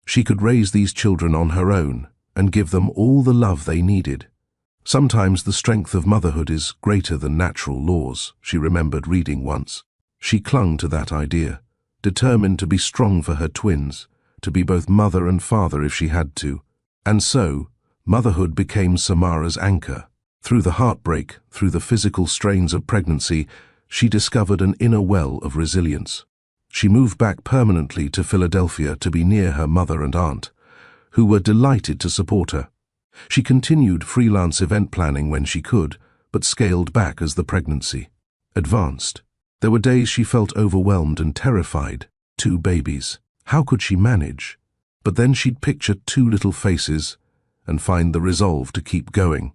A: She could raise these children on her own, and give them all the love they needed. Sometimes the strength of motherhood is greater than natural laws, she remembered reading once. She clung to that idea, determined to be strong for her twins, to be both mother and father if she had to. And so, motherhood became Samara's anchor. Through the heartbreak, through the physical strains of pregnancy, she discovered an inner well of resilience. She moved back permanently to Philadelphia to be near her mother and aunt, who were delighted to support her. She continued freelance event planning when she could, but scaled back as the pregnancy advanced. There were days she felt overwhelmed and terrified. 2 babies. How could she manage? But then she'd picture 2 little faces and find the resolve to keep going.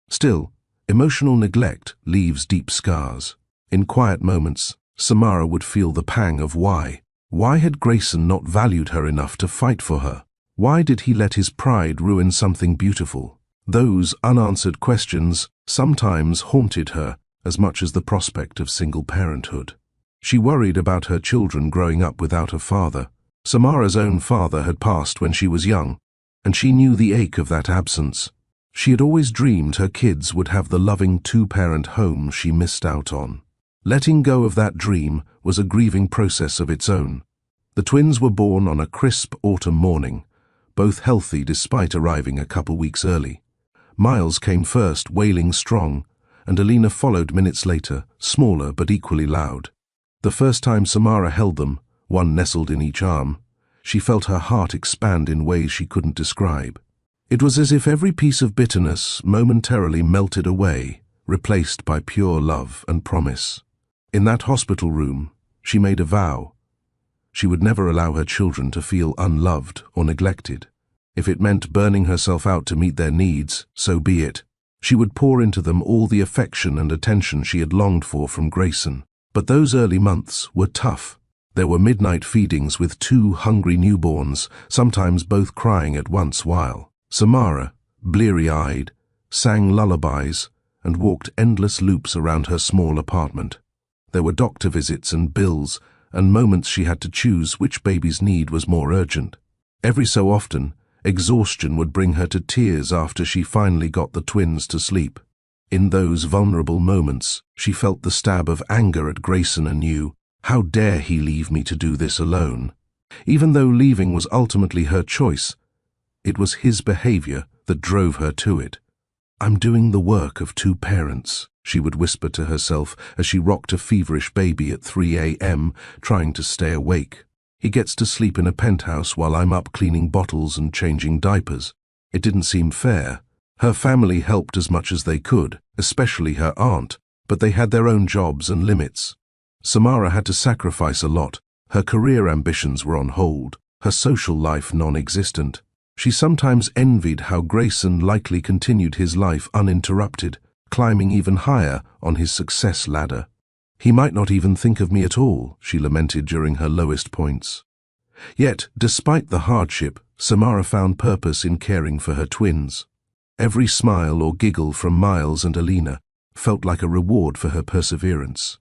A: Still, emotional neglect leaves deep scars. In quiet moments, Samara would feel the pang of why. Why had Grayson not valued her enough to fight for her? Why did he let his pride ruin something beautiful? Those unanswered questions sometimes haunted her as much as the prospect of single parenthood. She worried about her children growing up without a father. Samara's own father had passed when she was young, and she knew the ache of that absence. She had always dreamed her kids would have the loving 2-parent home she missed out on. Letting go of that dream was a grieving process of its own. The twins were born on a crisp autumn morning, both healthy despite arriving a couple weeks early. Miles came first, wailing strong, and Alina followed minutes later, smaller but equally loud. The first time Samara held them, one nestled in each arm, she felt her heart expand in ways she couldn't describe. It was as if every piece of bitterness momentarily melted away, replaced by pure love and promise. In that hospital room, she made a vow. She would never allow her children to feel unloved or neglected. If it meant burning herself out to meet their needs, so be it. She would pour into them all the affection and attention she had longed for from Grayson. But those early months were tough. There were midnight feedings with 2 hungry newborns, sometimes both crying at once while Samara, bleary-eyed, sang lullabies and walked endless loops around her small apartment. There were doctor visits and bills, and moments she had to choose which baby's need was more urgent. Every so often, exhaustion would bring her to tears after she finally got the twins to sleep. In those vulnerable moments, she felt the stab of anger at Grayson anew. How dare he leave me to do this alone? Even though leaving was ultimately her choice, it was his behavior that drove her to it. I'm doing the work of 2 parents, she would whisper to herself as she rocked a feverish baby at 3 a.m., trying to stay awake. He gets to sleep in a penthouse while I'm up cleaning bottles and changing diapers. It didn't seem fair. Her family helped as much as they could, especially her aunt, but they had their own jobs and limits. Samara had to sacrifice a lot. Her career ambitions were on hold, her social life non-existent. She sometimes envied how Grayson likely continued his life uninterrupted, climbing even higher on his success ladder. He might not even think of me at all, she lamented during her lowest points. Yet, despite the hardship, Samara found purpose in caring for her twins. Every smile or giggle from Miles and Alina felt like a reward for her perseverance.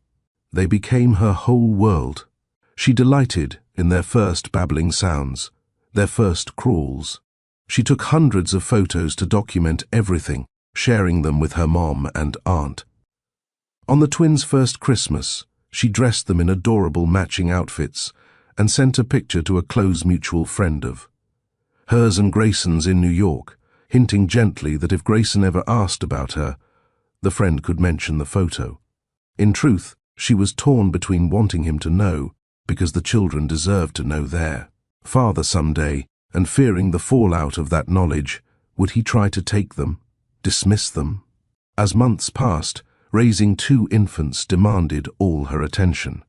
A: They became her whole world. She delighted in their first babbling sounds, their first crawls. She took hundreds of photos to document everything, sharing them with her mom and aunt. On the twins' first Christmas, she dressed them in adorable matching outfits and sent a picture to a close mutual friend of hers and Grayson's in New York, hinting gently that if Grayson ever asked about her, the friend could mention the photo. In truth, she was torn between wanting him to know, because the children deserved to know their father someday, and fearing the fallout of that knowledge. Would he try to take them, dismiss them? As months passed, raising 2 infants demanded all her attention.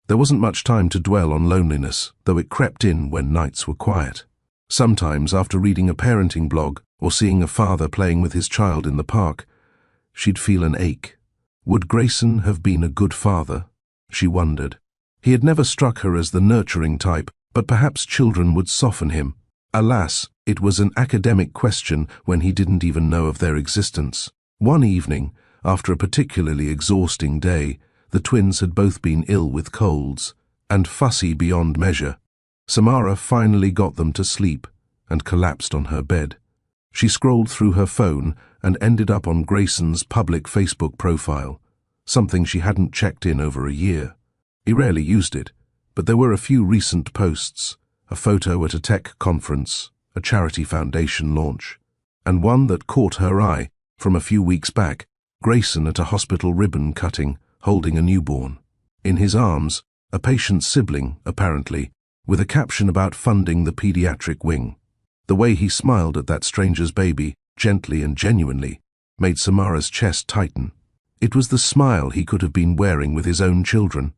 A: There wasn't much time to dwell on loneliness, though it crept in when nights were quiet. Sometimes, after reading a parenting blog or seeing a father playing with his child in the park, she'd feel an ache. Would Grayson have been a good father? She wondered. He had never struck her as the nurturing type, but perhaps children would soften him. Alas, it was an academic question when he didn't even know of their existence. One evening, after a particularly exhausting day, the twins had both been ill with colds, and fussy beyond measure. Samara finally got them to sleep and collapsed on her bed. She scrolled through her phone and ended up on Grayson's public Facebook profile, something she hadn't checked in over a year. He rarely used it, but there were a few recent posts, a photo at a tech conference, a charity foundation launch, and one that caught her eye from a few weeks back, Grayson at a hospital ribbon cutting, holding a newborn. In his arms, a patient's sibling, apparently, with a caption about funding the pediatric wing. The way he smiled at that stranger's baby, gently and genuinely, made Samara's chest tighten. It was the smile he could have been wearing with his own children.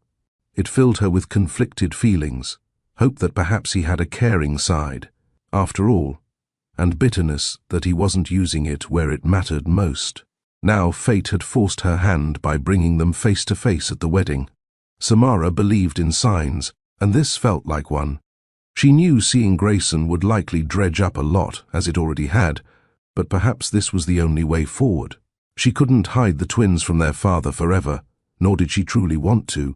A: It filled her with conflicted feelings, hope that perhaps he had a caring side, after all, and bitterness that he wasn't using it where it mattered most. Now fate had forced her hand by bringing them face to face at the wedding. Samara believed in signs, and this felt like one. She knew seeing Grayson would likely dredge up a lot, as it already had, but perhaps this was the only way forward. She couldn't hide the twins from their father forever, nor did she truly want to.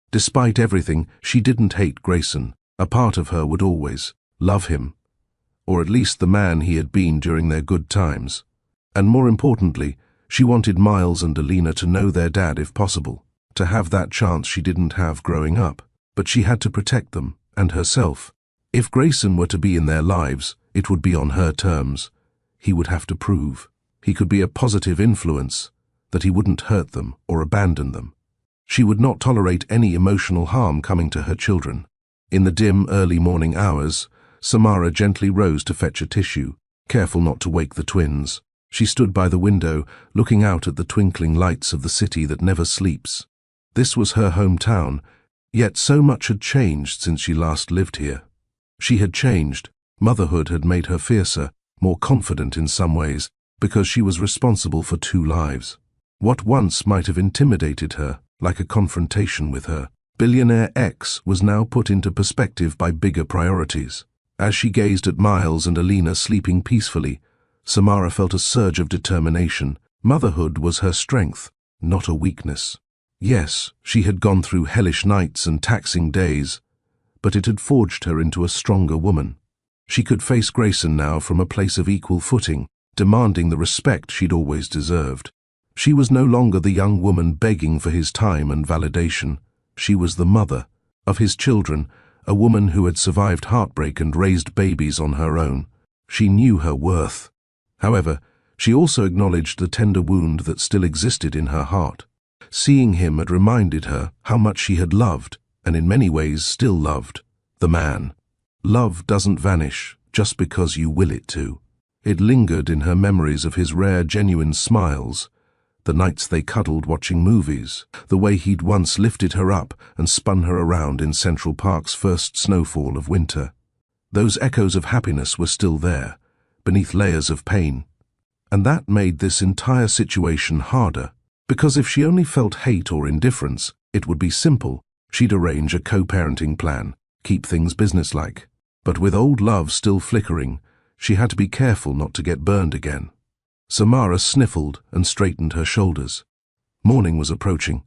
A: Despite everything, she didn't hate Grayson. A part of her would always love him, or at least the man he had been during their good times. And more importantly, she wanted Miles and Alina to know their dad if possible, to have that chance she didn't have growing up. But she had to protect them, and herself. If Grayson were to be in their lives, it would be on her terms. He would have to prove. He could be a positive influence, that he wouldn't hurt them or abandon them. She would not tolerate any emotional harm coming to her children. In the dim, early morning hours, Samara gently rose to fetch a tissue, careful not to wake the twins. She stood by the window, looking out at the twinkling lights of the city that never sleeps. This was her hometown, yet so much had changed since she last lived here. She had changed. Motherhood had made her fiercer, more confident in some ways, because she was responsible for 2 lives. What once might have intimidated her, like a confrontation with her billionaire ex, was now put into perspective by bigger priorities. As she gazed at Miles and Alina sleeping peacefully, Samara felt a surge of determination. Motherhood was her strength, not a weakness. Yes, she had gone through hellish nights and taxing days, but it had forged her into a stronger woman. She could face Grayson now from a place of equal footing, demanding the respect she'd always deserved. She was no longer the young woman begging for his time and validation. She was the mother of his children, a woman who had survived heartbreak and raised babies on her own. She knew her worth. However, she also acknowledged the tender wound that still existed in her heart. Seeing him had reminded her how much she had loved, and in many ways still loved, the man. Love doesn't vanish just because you will it to. It lingered in her memories of his rare, genuine smiles, the nights they cuddled watching movies, the way he'd once lifted her up and spun her around in Central Park's first snowfall of winter. Those echoes of happiness were still there, beneath layers of pain. And that made this entire situation harder. Because if she only felt hate or indifference, it would be simple. She'd arrange a co-parenting plan, keep things businesslike. But with old love still flickering, she had to be careful not to get burned again. Samara sniffled and straightened her shoulders. Morning was approaching,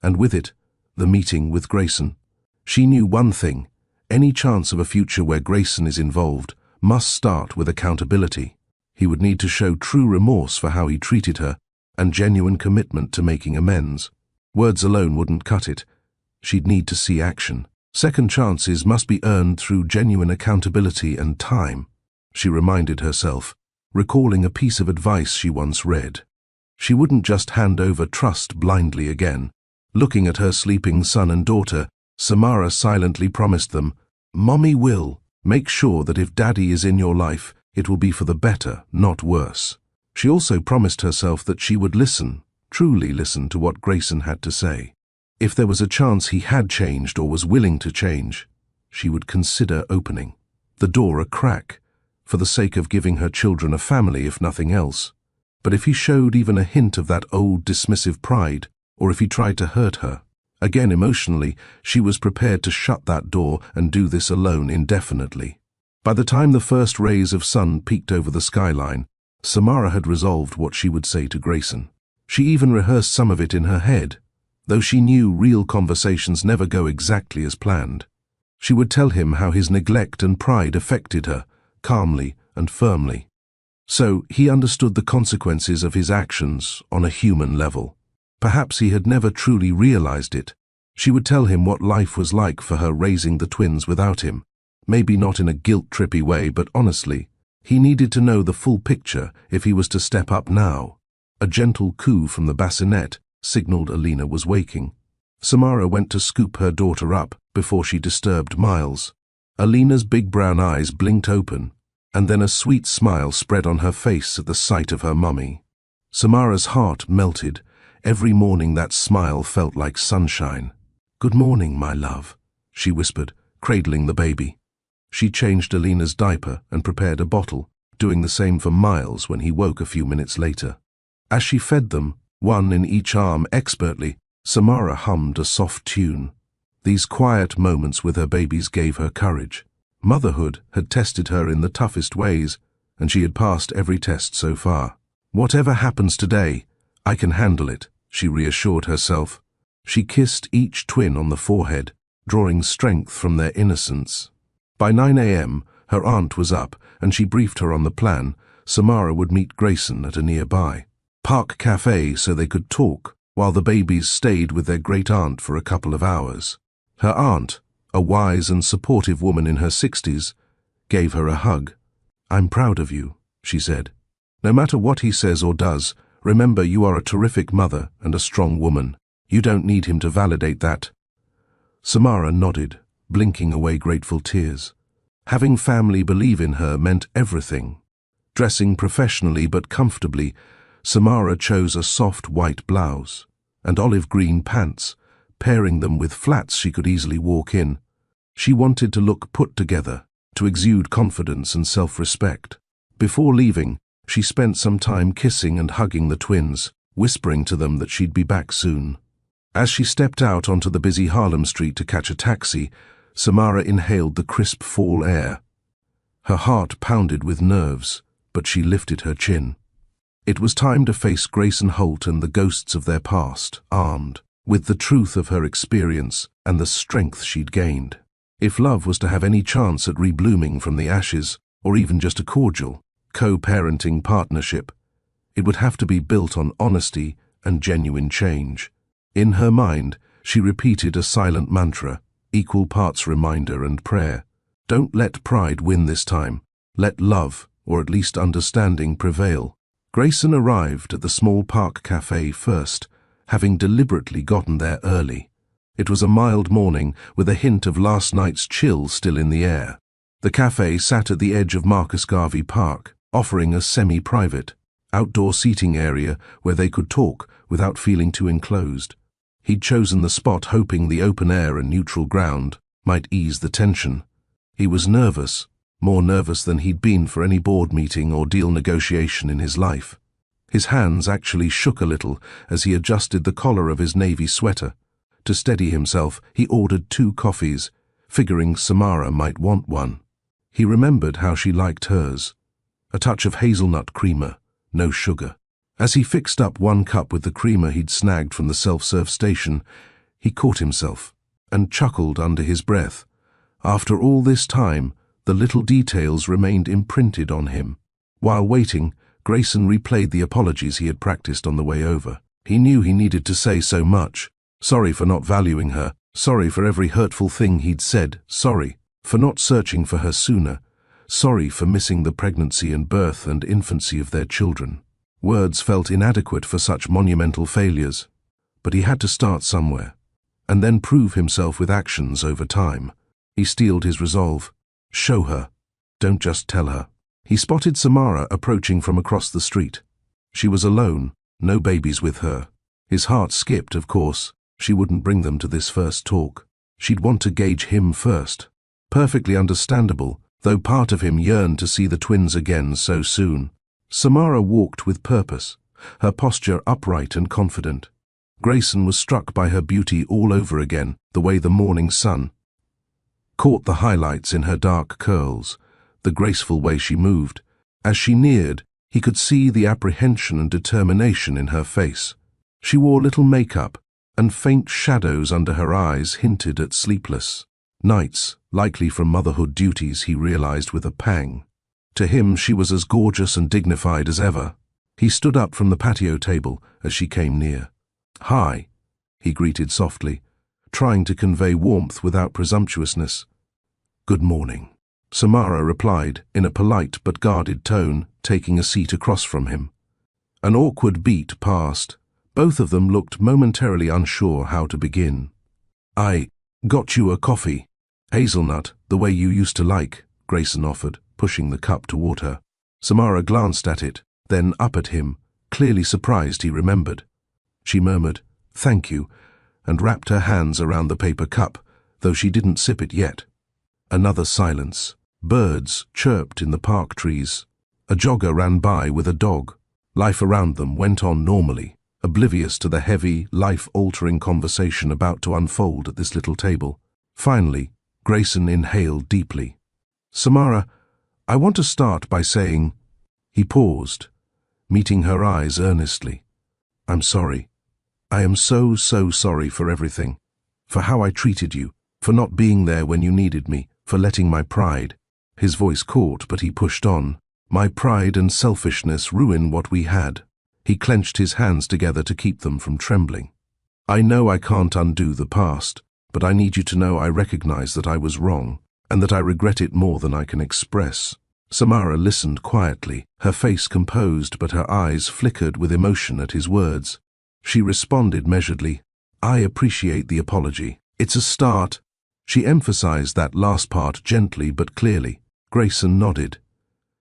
A: and with it, the meeting with Grayson. She knew one thing: any chance of a future where Grayson is involved must start with accountability. He would need to show true remorse for how he treated her, and genuine commitment to making amends. Words alone wouldn't cut it. She'd need to see action. Second chances must be earned through genuine accountability and time, she reminded herself, recalling a piece of advice she once read. She wouldn't just hand over trust blindly again. Looking at her sleeping son and daughter, Samara silently promised them, "Mommy will make sure that if Daddy is in your life, it will be for the better, not worse." She also promised herself that she would listen, truly listen to what Grayson had to say. If there was a chance he had changed or was willing to change, she would consider opening the door a crack, for the sake of giving her children a family if nothing else. But if he showed even a hint of that old dismissive pride, or if he tried to hurt her, again emotionally, she was prepared to shut that door and do this alone indefinitely. By the time the first rays of sun peeked over the skyline, Samara had resolved what she would say to Grayson. She even rehearsed some of it in her head, though she knew real conversations never go exactly as planned. She would tell him how his neglect and pride affected her, calmly and firmly. So he understood the consequences of his actions on a human level. Perhaps he had never truly realized it. She would tell him what life was like for her raising the twins without him. Maybe not in a guilt-trippy way, but honestly, he needed to know the full picture if he was to step up now. A gentle coo from the bassinet signaled Alina was waking. Samara went to scoop her daughter up before she disturbed Miles. Alina's big brown eyes blinked open, and then a sweet smile spread on her face at the sight of her mummy. Samara's heart melted. Every morning that smile felt like sunshine. "Good morning, my love," she whispered, cradling the baby. She changed Alina's diaper and prepared a bottle, doing the same for Miles when he woke a few minutes later. As she fed them, one in each arm expertly, Samara hummed a soft tune. These quiet moments with her babies gave her courage. Motherhood had tested her in the toughest ways, and she had passed every test so far. "Whatever happens today, I can handle it," she reassured herself. She kissed each twin on the forehead, drawing strength from their innocence. By 9 a.m., her aunt was up, and she briefed her on the plan. Samara would meet Grayson at a nearby park cafe so they could talk, while the babies stayed with their great-aunt for a couple of hours. Her aunt, a wise and supportive woman in her 60s, gave her a hug. "I'm proud of you," she said. "No matter what he says or does, remember you are a terrific mother and a strong woman. You don't need him to validate that." Samara nodded, blinking away grateful tears. Having family believe in her meant everything. Dressing professionally but comfortably, Samara chose a soft white blouse and olive green pants, pairing them with flats she could easily walk in. She wanted to look put together, to exude confidence and self-respect. Before leaving, she spent some time kissing and hugging the twins, whispering to them that she'd be back soon. As she stepped out onto the busy Harlem street to catch a taxi, Samara inhaled the crisp fall air. Her heart pounded with nerves, but she lifted her chin. It was time to face Grayson Holt and the ghosts of their past, armed with the truth of her experience and the strength she'd gained. If love was to have any chance at reblooming from the ashes, or even just a cordial, co-parenting partnership, it would have to be built on honesty and genuine change. In her mind, she repeated a silent mantra, equal parts reminder and prayer. Don't let pride win this time. Let love, or at least understanding, prevail. Grayson arrived at the small park cafe first, having deliberately gotten there early. It was a mild morning with a hint of last night's chill still in the air. The cafe sat at the edge of Marcus Garvey Park, offering a semi-private, outdoor seating area where they could talk without feeling too enclosed. He'd chosen the spot hoping the open air and neutral ground might ease the tension. He was nervous, more nervous than he'd been for any board meeting or deal negotiation in his life. His hands actually shook a little as he adjusted the collar of his navy sweater. To steady himself, he ordered 2 coffees, figuring Samara might want one. He remembered how she liked hers. A touch of hazelnut creamer, no sugar. As he fixed up 1 cup with the creamer he'd snagged from the self-serve station, he caught himself and chuckled under his breath. After all this time, the little details remained imprinted on him. While waiting, Grayson replayed the apologies he had practiced on the way over. He knew he needed to say so much. Sorry for not valuing her, sorry for every hurtful thing he'd said, sorry for not searching for her sooner, sorry for missing the pregnancy and birth and infancy of their children. Words felt inadequate for such monumental failures, but he had to start somewhere, and then prove himself with actions over time. He steeled his resolve. Show her. Don't just tell her. He spotted Samara approaching from across the street. She was alone, no babies with her. His heart skipped, of course. She wouldn't bring them to this first talk. She'd want to gauge him first. Perfectly understandable, though part of him yearned to see the twins again so soon. Samara walked with purpose, her posture upright and confident. Grayson was struck by her beauty all over again, the way the morning sun caught the highlights in her dark curls, the graceful way she moved. As she neared, he could see the apprehension and determination in her face. She wore little makeup, and faint shadows under her eyes hinted at sleepless nights, likely from motherhood duties, he realized with a pang. To him, she was as gorgeous and dignified as ever. He stood up from the patio table as she came near. "Hi," he greeted softly, trying to convey warmth without presumptuousness. "Good morning," Samara replied in a polite but guarded tone, taking a seat across from him. An awkward beat passed. Both of them looked momentarily unsure how to begin. "I got you a coffee. Hazelnut, the way you used to like," Grayson offered, pushing the cup toward her. Samara glanced at it, then up at him, clearly surprised he remembered. She murmured, "Thank you," and wrapped her hands around the paper cup, though she didn't sip it yet. Another silence. Birds chirped in the park trees. A jogger ran by with a dog. Life around them went on normally, oblivious to the heavy, life-altering conversation about to unfold at this little table. Finally, Grayson inhaled deeply. "Samara, I want to start by saying—" He paused, meeting her eyes earnestly. "I'm sorry. I am so sorry for everything. For how I treated you, for not being there when you needed me, for letting my pride—" His voice caught, but he pushed on. "My pride and selfishness ruin what we had." He clenched his hands together to keep them from trembling. "I know I can't undo the past, but I need you to know I recognize that I was wrong, and that I regret it more than I can express." Samara listened quietly, her face composed but her eyes flickered with emotion at his words. She responded measuredly, "I appreciate the apology. It's a start." She emphasized that last part gently but clearly. Grayson nodded.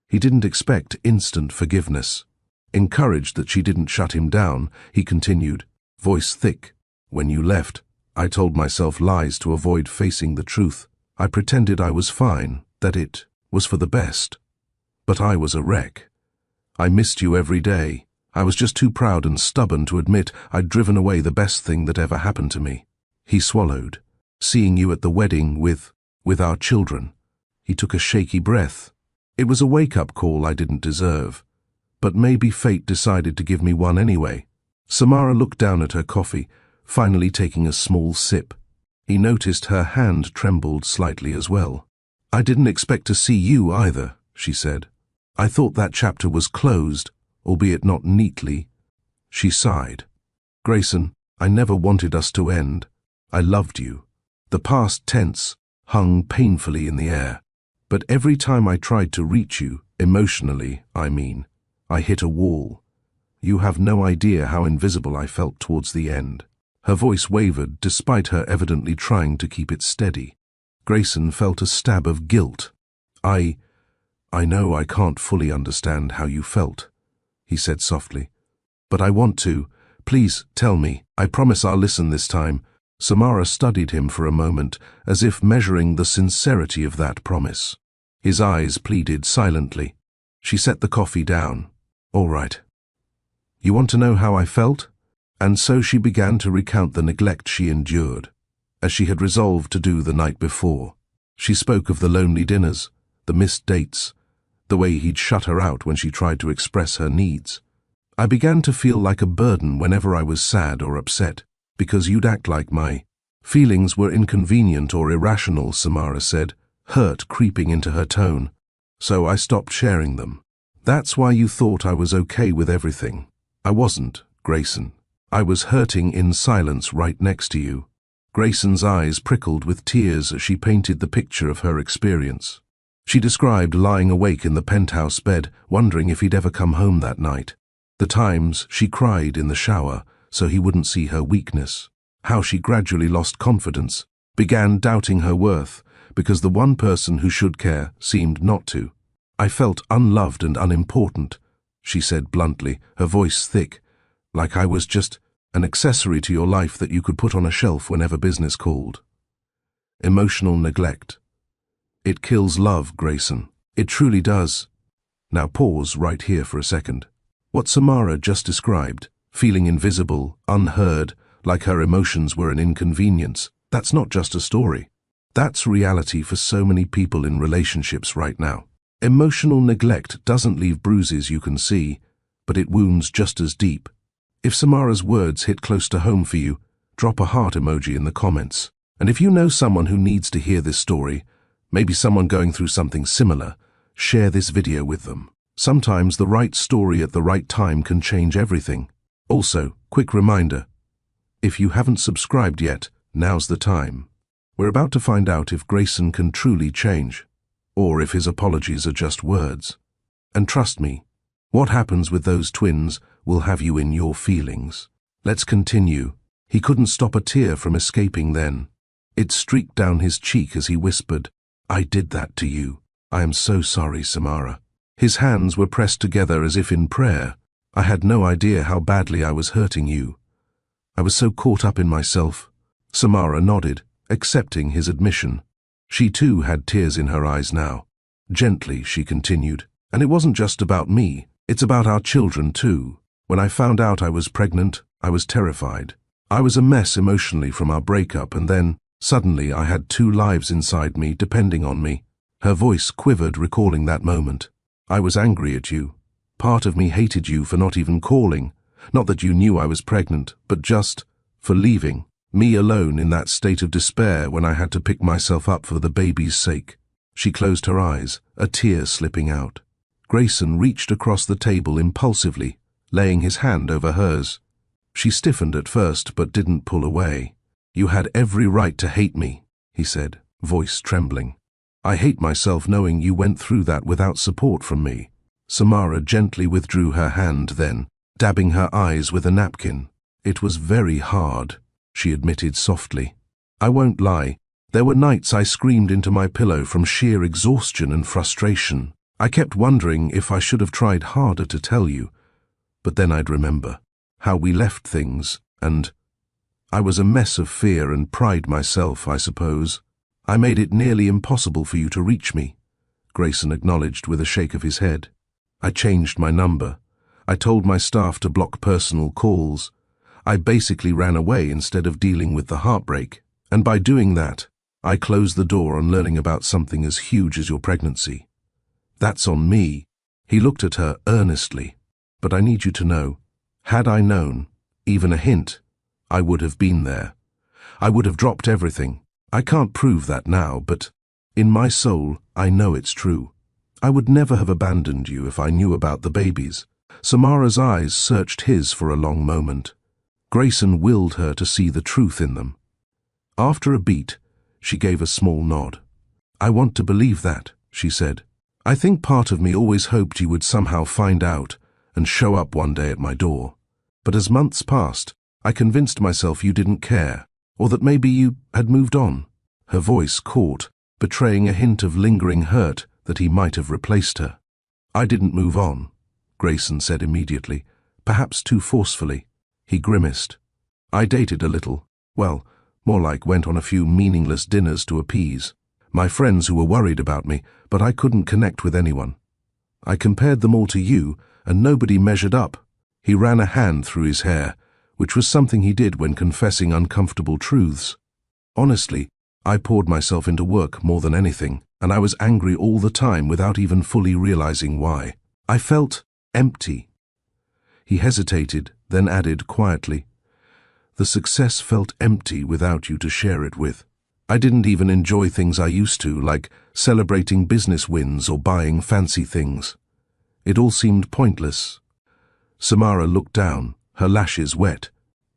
A: He didn't expect instant forgiveness. Encouraged that she didn't shut him down, he continued, voice thick, "When you left, I told myself lies to avoid facing the truth. I pretended I was fine, that it was for the best. But I was a wreck. I missed you every day. I was just too proud and stubborn to admit I'd driven away the best thing that ever happened to me." He swallowed. "Seeing you at the wedding with our children." He took a shaky breath. "It was a wake-up call I didn't deserve. But maybe fate decided to give me one anyway." Samara looked down at her coffee, finally taking a small sip. He noticed her hand trembled slightly as well. "I didn't expect to see you either," she said. "I thought that chapter was closed, albeit not neatly." She sighed. "Grayson, I never wanted us to end. I loved you." The past tense hung painfully in the air. "But every time I tried to reach you, emotionally, I mean, I hit a wall. You have no idea how invisible I felt towards the end." Her voice wavered despite her evidently trying to keep it steady. Grayson felt a stab of guilt. I know I can't fully understand how you felt," he said softly. "But I want to. Please tell me. I promise I'll listen this time." Samara studied him for a moment, as if measuring the sincerity of that promise. His eyes pleaded silently. She set the coffee down. "All right. You want to know how I felt?" And so she began to recount the neglect she endured, as she had resolved to do the night before. She spoke of the lonely dinners, the missed dates, the way he'd shut her out when she tried to express her needs. "I began to feel like a burden whenever I was sad or upset, because you'd act like my feelings were inconvenient or irrational," Samara said, hurt creeping into her tone. "So I stopped sharing them. That's why you thought I was okay with everything. I wasn't, Grayson. I was hurting in silence right next to you." Grayson's eyes prickled with tears as she painted the picture of her experience. She described lying awake in the penthouse bed, wondering if he'd ever come home that night. The times she cried in the shower so he wouldn't see her weakness. How she gradually lost confidence, began doubting her worth, because the one person who should care seemed not to. "I felt unloved and unimportant," she said bluntly, her voice thick, "like I was just an accessory to your life that you could put on a shelf whenever business called." Emotional neglect. It kills love, Grayson. It truly does. Now pause right here for a second. What Samara just described, feeling invisible, unheard, like her emotions were an inconvenience, that's not just a story. That's reality for so many people in relationships right now. Emotional neglect doesn't leave bruises you can see, but it wounds just as deep. If Samara's words hit close to home for you, drop a heart emoji in the comments. And if you know someone who needs to hear this story, maybe someone going through something similar, share this video with them. Sometimes the right story at the right time can change everything. Also, quick reminder, if you haven't subscribed yet, now's the time. We're about to find out if Grayson can truly change, or if his apologies are just words. And trust me, what happens with those twins will have you in your feelings. Let's continue. He couldn't stop a tear from escaping then. It streaked down his cheek as he whispered, "I did that to you. I am so sorry, Samara." His hands were pressed together as if in prayer. "I had no idea how badly I was hurting you. I was so caught up in myself." Samara nodded, accepting his admission. She too had tears in her eyes now. Gently, she continued, "And it wasn't just about me, it's about our children too. When I found out I was pregnant, I was terrified. I was a mess emotionally from our breakup, and then, suddenly, I had 2 lives inside me depending on me." Her voice quivered, recalling that moment. "I was angry at you. Part of me hated you for not even calling. Not that you knew I was pregnant, but just for leaving me alone in that state of despair when I had to pick myself up for the baby's sake." She closed her eyes, a tear slipping out. Grayson reached across the table impulsively, laying his hand over hers. She stiffened at first, but didn't pull away. "You had every right to hate me," he said, voice trembling. "I hate myself knowing you went through that without support from me." Samara gently withdrew her hand then, dabbing her eyes with a napkin. "It was very hard," she admitted softly. "I won't lie. There were nights I screamed into my pillow from sheer exhaustion and frustration. I kept wondering if I should have tried harder to tell you, but then I'd remember how we left things, and I was a mess of fear and pride myself, I suppose. I made it nearly impossible for you to reach me," Grayson acknowledged with a shake of his head. "I changed my number. I told my staff to block personal calls. I basically ran away instead of dealing with the heartbreak. And by doing that, I closed the door on learning about something as huge as your pregnancy. That's on me." He looked at her earnestly. "But I need you to know, had I known, even a hint, I would have been there. I would have dropped everything. I can't prove that now, but in my soul, I know it's true. I would never have abandoned you if I knew about the babies." Samara's eyes searched his for a long moment. Grayson willed her to see the truth in them. After a beat, she gave a small nod. "I want to believe that," she said. "I think part of me always hoped you would somehow find out and show up one day at my door. But as months passed, I convinced myself you didn't care, or that maybe you had moved on." Her voice caught, betraying a hint of lingering hurt that he might have replaced her. "I didn't move on," Grayson said immediately, perhaps too forcefully. He grimaced. "I dated a little. Well, more like went on a few meaningless dinners to appease my friends who were worried about me, but I couldn't connect with anyone. I compared them all to you, and nobody measured up." He ran a hand through his hair, which was something he did when confessing uncomfortable truths. "Honestly, I poured myself into work more than anything, and I was angry all the time without even fully realizing why. I felt empty." He hesitated, then added quietly, "The success felt empty without you to share it with. I didn't even enjoy things I used to, like celebrating business wins or buying fancy things. It all seemed pointless." Samara looked down, her lashes wet.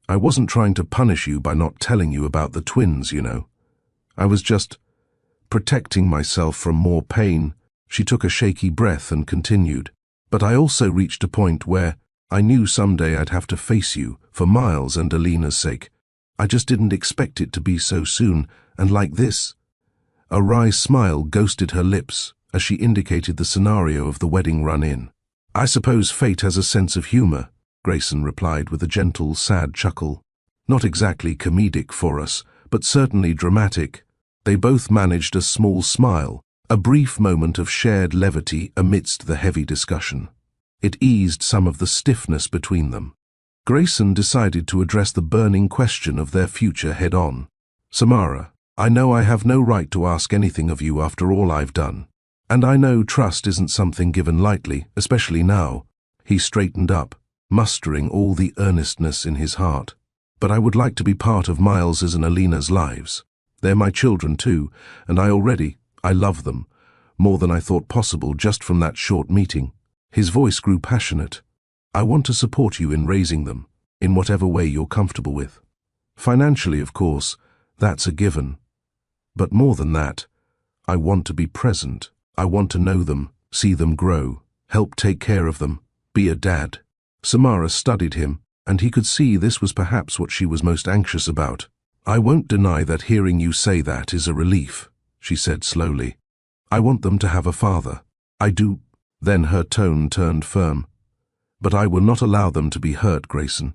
A: "I wasn't trying to punish you by not telling you about the twins, you know. I was just protecting myself from more pain." She took a shaky breath and continued, "But I also reached a point where I knew someday I'd have to face you, for Miles and Alina's sake. I just didn't expect it to be so soon, and like this." A wry smile ghosted her lips as she indicated the scenario of the wedding run-in. "I suppose fate has a sense of humor," Grayson replied with a gentle, sad chuckle. "Not exactly comedic for us, but certainly dramatic." They both managed a small smile, a brief moment of shared levity amidst the heavy discussion. It eased some of the stiffness between them. Grayson decided to address the burning question of their future head-on. "Samara, I know I have no right to ask anything of you after all I've done. And I know trust isn't something given lightly, especially now." He straightened up, mustering all the earnestness in his heart. "But I would like to be part of Miles's and Alina's lives. They're my children too, and I love them. more than I thought possible just from that short meeting. His voice grew passionate. I want to support you in raising them, in whatever way you're comfortable with. Financially, of course, that's a given. But more than that, I want to be present. I want to know them, see them grow, help take care of them, be a dad. Samara studied him, and he could see this was perhaps what she was most anxious about. I won't deny that hearing you say that is a relief, she said slowly. I want them to have a father. I do. Then her tone turned firm. But I will not allow them to be hurt, Grayson.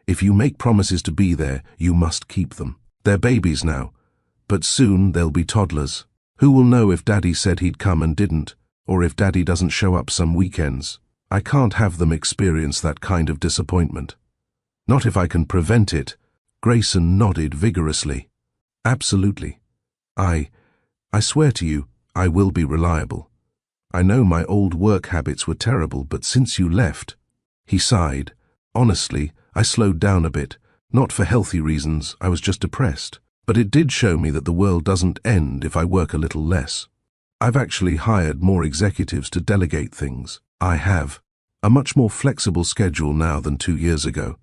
A: If you make promises to be there, you must keep them. They're babies now, but soon they'll be toddlers. Who will know if Daddy said he'd come and didn't, or if Daddy doesn't show up some weekends? I can't have them experience that kind of disappointment. Not if I can prevent it. Grayson nodded vigorously. Absolutely. I swear to you, I will be reliable. I know my old work habits were terrible, but since you left... He sighed. Honestly, I slowed down a bit. Not for healthy reasons, I was just depressed. But it did show me that the world doesn't end if I work a little less. I've actually hired more executives to delegate things. I have a much more flexible schedule now than 2 years ago.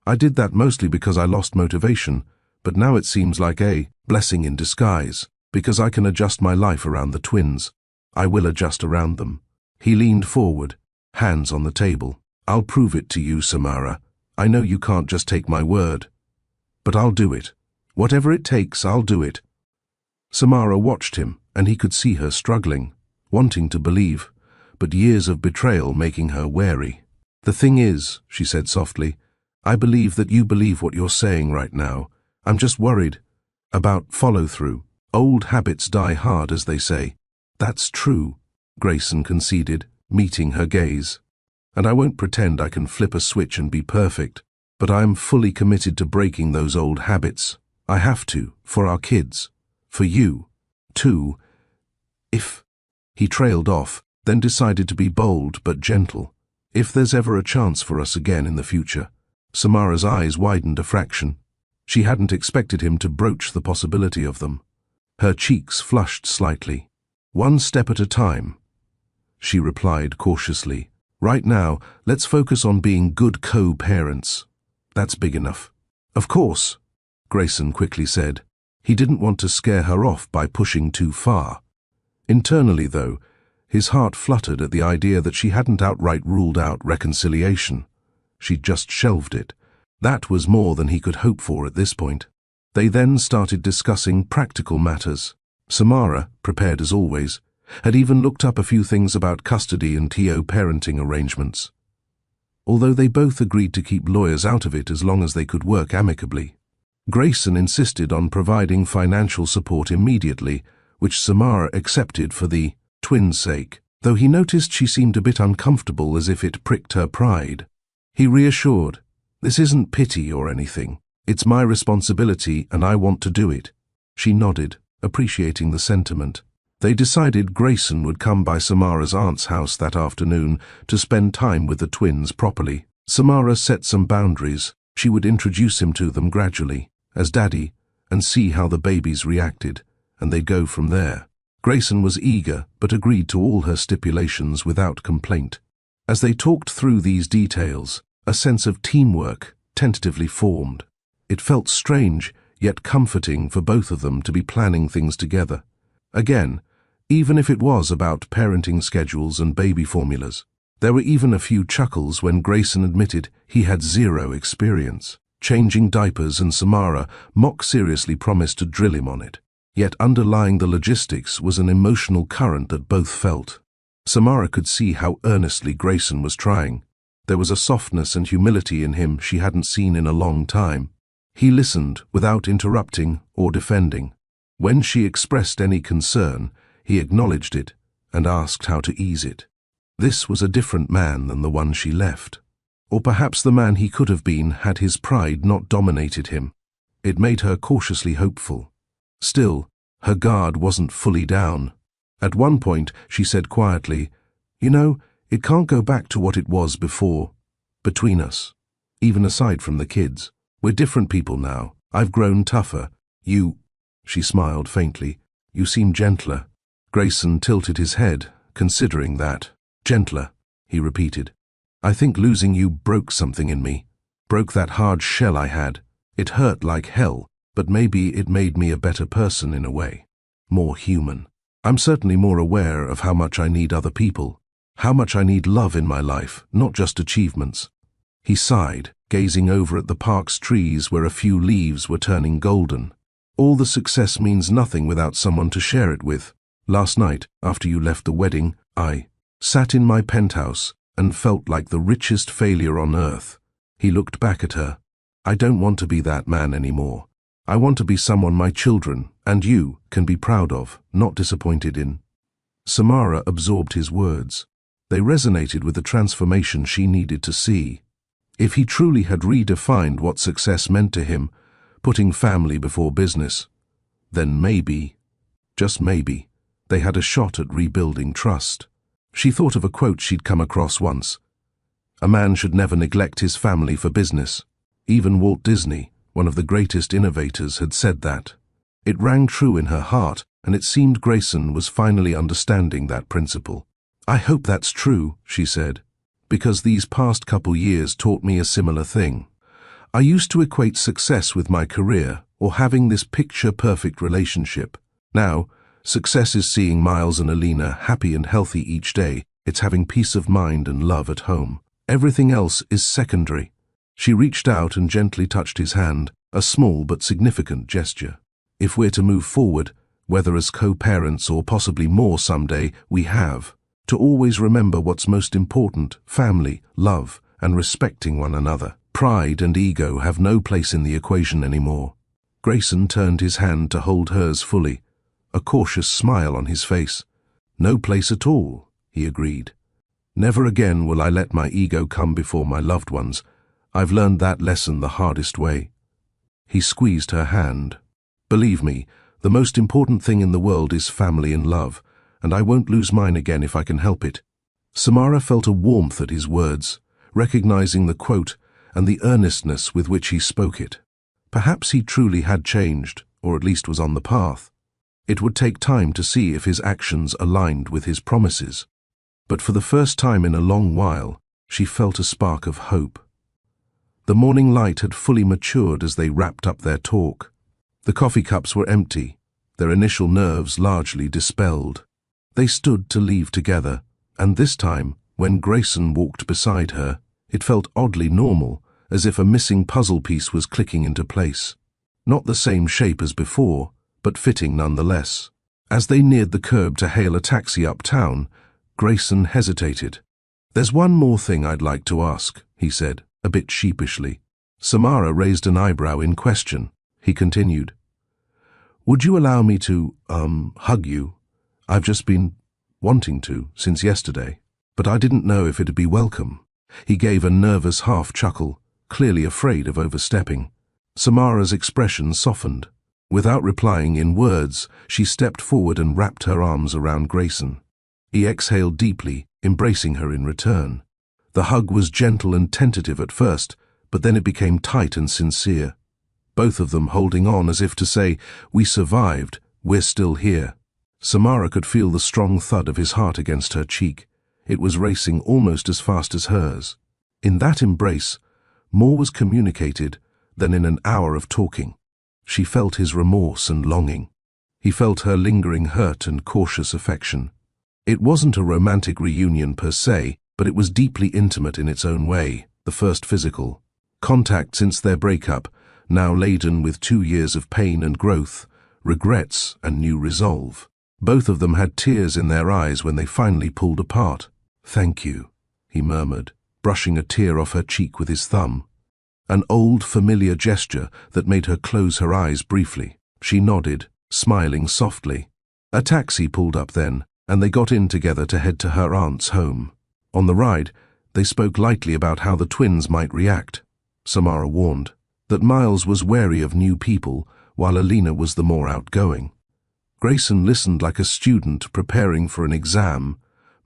A: I did that mostly because I lost motivation, but now it seems like a blessing in disguise, because I can adjust my life around the twins. I will adjust around them. He leaned forward, hands on the table. I'll prove it to you, Samara. I know you can't just take my word. But I'll do it. Whatever it takes, I'll do it. Samara watched him, and he could see her struggling, wanting to believe, but years of betrayal making her wary. The thing is, she said softly, I believe that you believe what you're saying right now. I'm just worried about follow-through. Old habits die hard, as they say. That's true, Grayson conceded, meeting her gaze. And I won't pretend I can flip a switch and be perfect, but I'm fully committed to breaking those old habits. I have to, for our kids, for you, too. If... He trailed off, then decided to be bold but gentle. If there's ever a chance for us again in the future. Samara's eyes widened a fraction. She hadn't expected him to broach the possibility of them. Her cheeks flushed slightly. One step at a time, she replied cautiously. Right now, let's focus on being good co-parents. That's big enough. Of course, Grayson quickly said. He didn't want to scare her off by pushing too far. Internally, though, his heart fluttered at the idea that she hadn't outright ruled out reconciliation. She'd just shelved it. That was more than he could hope for at this point. They then started discussing practical matters. Samara, prepared as always, had even looked up a few things about custody and TO parenting arrangements. Although they both agreed to keep lawyers out of it as long as they could work amicably. Grayson insisted on providing financial support immediately, which Samara accepted for the twins' sake, though he noticed she seemed a bit uncomfortable, as if it pricked her pride. He reassured, "This isn't pity or anything. It's my responsibility and I want to do it." She nodded, appreciating the sentiment. They decided Grayson would come by Samara's aunt's house that afternoon to spend time with the twins properly. Samara set some boundaries. She would introduce him to them gradually, as Daddy, and see how the babies reacted, and they'd go from there. Grayson was eager, but agreed to all her stipulations without complaint. As they talked through these details, a sense of teamwork tentatively formed. It felt strange, yet comforting for both of them to be planning things together. Again, even if it was about parenting schedules and baby formulas. There were even a few chuckles when Grayson admitted he had zero experience. Changing diapers, and Samara mock-seriously promised to drill him on it. Yet underlying the logistics was an emotional current that both felt. Samara could see how earnestly Grayson was trying. There was a softness and humility in him she hadn't seen in a long time. He listened without interrupting or defending. When she expressed any concern, he acknowledged it and asked how to ease it. This was a different man than the one she left. Or perhaps the man he could have been had his pride not dominated him. It made her cautiously hopeful. Still, her guard wasn't fully down. At one point, she said quietly, "You know, it can't go back to what it was before. Between us. Even aside from the kids. We're different people now. I've grown tougher. You..." She smiled faintly. "You seem gentler." Grayson tilted his head, considering that. Gentler, he repeated. I think losing you broke something in me. Broke that hard shell I had. It hurt like hell, but maybe it made me a better person in a way. More human. I'm certainly more aware of how much I need other people. How much I need love in my life, not just achievements. He sighed, gazing over at the park's trees where a few leaves were turning golden. All the success means nothing without someone to share it with. Last night, after you left the wedding, I sat in my penthouse and felt like the richest failure on earth. He looked back at her. I don't want to be that man anymore. I want to be someone my children, and you, can be proud of, not disappointed in. Samara absorbed his words. They resonated with the transformation she needed to see. If he truly had redefined what success meant to him, putting family before business, then maybe, just maybe, they had a shot at rebuilding trust. She thought of a quote she'd come across once. A man should never neglect his family for business. Even Walt Disney, one of the greatest innovators, had said that. It rang true in her heart, and it seemed Grayson was finally understanding that principle. I hope that's true, she said, because these past couple years taught me a similar thing. I used to equate success with my career or having this picture-perfect relationship. Now, success is seeing Miles and Alina happy and healthy each day. It's having peace of mind and love at home. Everything else is secondary. She reached out and gently touched his hand, a small but significant gesture. If we're to move forward, whether as co-parents or possibly more someday, we have to always remember what's most important: family, love, and respecting one another. Pride and ego have no place in the equation anymore. Grayson turned his hand to hold hers fully, a cautious smile on his face. No place at all, he agreed. Never again will I let my ego come before my loved ones. I've learned that lesson the hardest way. He squeezed her hand. Believe me, the most important thing in the world is family and love, and I won't lose mine again if I can help it. Samara felt a warmth at his words, recognizing the quote and the earnestness with which he spoke it. Perhaps he truly had changed, or at least was on the path. It would take time to see if his actions aligned with his promises. But for the first time in a long while, she felt a spark of hope. The morning light had fully matured as they wrapped up their talk. The coffee cups were empty, their initial nerves largely dispelled. They stood to leave together, and this time, when Grayson walked beside her, it felt oddly normal, as if a missing puzzle piece was clicking into place. Not the same shape as before, but fitting nonetheless. As they neared the curb to hail a taxi uptown, Grayson hesitated. There's one more thing I'd like to ask, he said, a bit sheepishly. Samara raised an eyebrow in question. He continued. Would you allow me to, hug you? I've just been wanting to since yesterday, but I didn't know if it'd be welcome. He gave a nervous half-chuckle, clearly afraid of overstepping. Samara's expression softened. Without replying in words, she stepped forward and wrapped her arms around Grayson. He exhaled deeply, embracing her in return. The hug was gentle and tentative at first, but then it became tight and sincere. Both of them holding on as if to say, we survived, we're still here. Samara could feel the strong thud of his heart against her cheek. It was racing almost as fast as hers. In that embrace, more was communicated than in an hour of talking. She felt his remorse and longing. He felt her lingering hurt and cautious affection. It wasn't a romantic reunion per se, but it was deeply intimate in its own way, the first physical contact since their breakup, now laden with 2 years of pain and growth, regrets and new resolve. Both of them had tears in their eyes when they finally pulled apart. Thank you, he murmured, brushing a tear off her cheek with his thumb. An old, familiar gesture that made her close her eyes briefly. She nodded, smiling softly. A taxi pulled up then, and they got in together to head to her aunt's home. On the ride, they spoke lightly about how the twins might react. Samara warned that Miles was wary of new people, while Alina was the more outgoing. Grayson listened like a student preparing for an exam,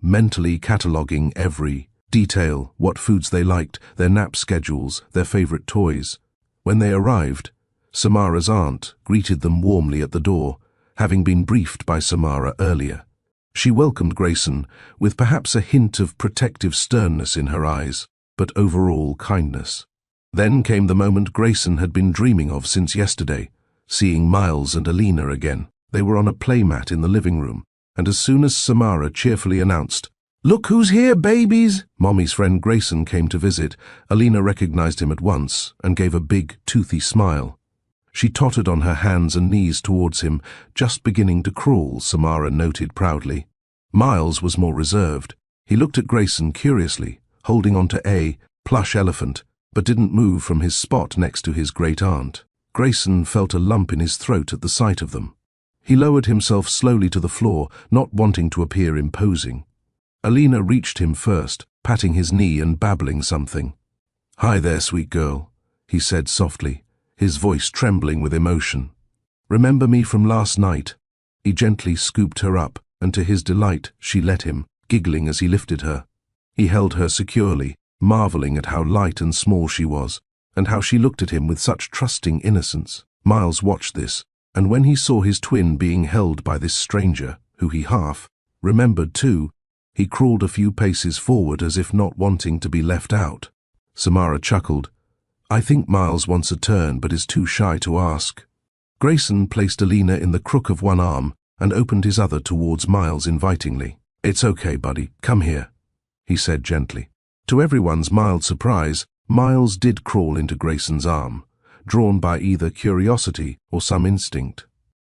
A: mentally cataloguing every detail, what foods they liked, their nap schedules, their favorite toys. When they arrived, Samara's aunt greeted them warmly at the door, having been briefed by Samara earlier. She welcomed Grayson, with perhaps a hint of protective sternness in her eyes, but overall kindness. Then came the moment Grayson had been dreaming of since yesterday, seeing Miles and Alina again. They were on a playmat in the living room, and as soon as Samara cheerfully announced, "Look who's here, babies!" Mommy's friend Grayson came to visit, Alina recognized him at once and gave a big, toothy smile. She tottered on her hands and knees towards him, just beginning to crawl, Samara noted proudly. Miles was more reserved. He looked at Grayson curiously, holding on to a plush elephant, but didn't move from his spot next to his great-aunt. Grayson felt a lump in his throat at the sight of them. He lowered himself slowly to the floor, not wanting to appear imposing. Alina reached him first, patting his knee and babbling something. "Hi there, sweet girl," he said softly, his voice trembling with emotion. "Remember me from last night?" He gently scooped her up, and to his delight she let him, giggling as he lifted her. He held her securely, marveling at how light and small she was, and how she looked at him with such trusting innocence. Miles watched this, and when he saw his twin being held by this stranger, who he half remembered too, he crawled a few paces forward as if not wanting to be left out. Samara chuckled. "I think Miles wants a turn but is too shy to ask." Grayson placed Alina in the crook of one arm and opened his other towards Miles invitingly. "It's okay, buddy, come here," he said gently. To everyone's mild surprise, Miles did crawl into Grayson's arm, drawn by either curiosity or some instinct.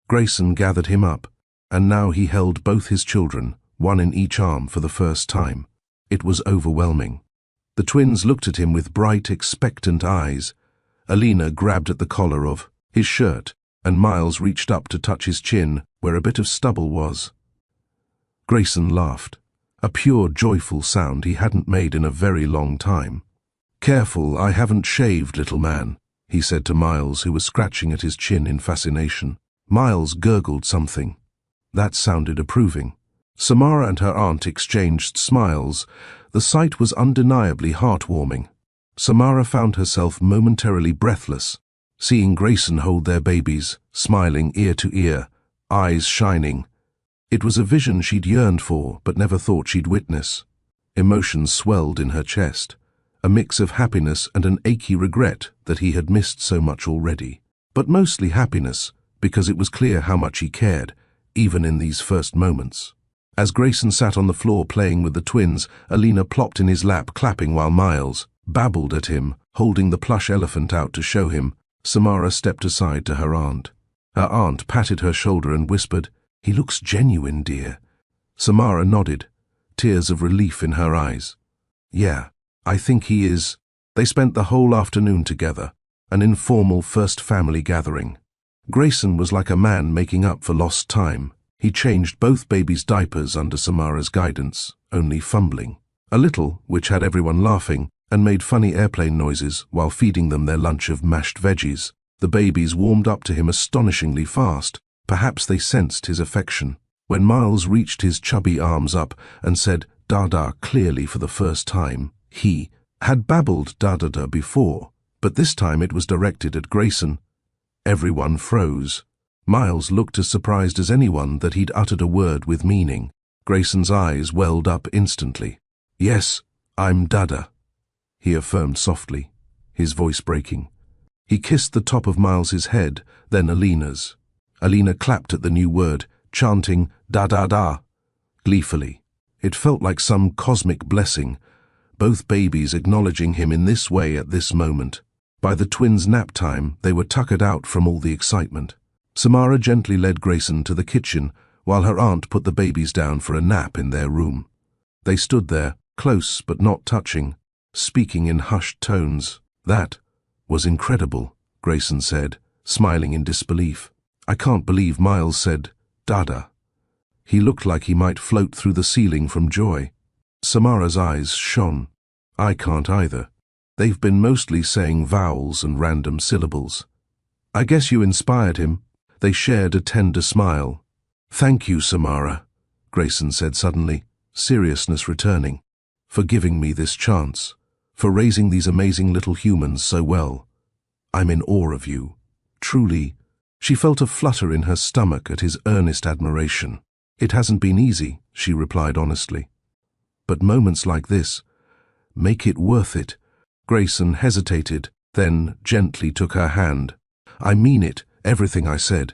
A: Grayson gathered him up, and now he held both his children, one in each arm for the first time. It was overwhelming. The twins looked at him with bright, expectant eyes. Alina grabbed at the collar of his shirt, and Miles reached up to touch his chin, where a bit of stubble was. Grayson laughed, a pure, joyful sound he hadn't made in a very long time. "Careful, I haven't shaved, little man," he said to Miles, who was scratching at his chin in fascination. Miles gurgled something. That sounded approving. Samara and her aunt exchanged smiles. The sight was undeniably heartwarming. Samara found herself momentarily breathless, seeing Grayson hold their babies, smiling ear to ear, eyes shining. It was a vision she'd yearned for, but never thought she'd witness. Emotions swelled in her chest, a mix of happiness and an achy regret that he had missed so much already. But mostly happiness, because it was clear how much he cared, even in these first moments. As Grayson sat on the floor playing with the twins, Alina plopped in his lap, clapping while Miles babbled at him, holding the plush elephant out to show him. Samara stepped aside to her aunt. Her aunt patted her shoulder and whispered, "He looks genuine, dear." Samara nodded, tears of relief in her eyes. "Yeah, I think he is." They spent the whole afternoon together, an informal first family gathering. Grayson was like a man making up for lost time. He changed both babies' diapers under Samara's guidance, only fumbling a little, which had everyone laughing, and made funny airplane noises while feeding them their lunch of mashed veggies. The babies warmed up to him astonishingly fast. Perhaps they sensed his affection. When Miles reached his chubby arms up and said "Dada" clearly for the first time, he had babbled "da-da-da" before, but this time it was directed at Grayson. Everyone froze. Miles looked as surprised as anyone that he'd uttered a word with meaning. Grayson's eyes welled up instantly. "Yes, I'm Dada," he affirmed softly, his voice breaking. He kissed the top of Miles's head, then Alina's. Alina clapped at the new word, chanting "da-da-da" gleefully. It felt like some cosmic blessing, both babies acknowledging him in this way at this moment. By the twins' nap time, they were tuckered out from all the excitement. Samara gently led Grayson to the kitchen, while her aunt put the babies down for a nap in their room. They stood there, close but not touching, speaking in hushed tones. "That was incredible," Grayson said, smiling in disbelief. "I can't believe Miles said Dada." He looked like he might float through the ceiling from joy. Samara's eyes shone. "I can't either. They've been mostly saying vowels and random syllables." "I guess you inspired him." They shared a tender smile. "Thank you, Samara," Grayson said suddenly, seriousness returning, "for giving me this chance, for raising these amazing little humans so well. I'm in awe of you. Truly." She felt a flutter in her stomach at his earnest admiration. It hasn't been easy, she replied honestly. But moments like this make it worth it. Grayson hesitated, then gently took her hand. I mean it, everything I said.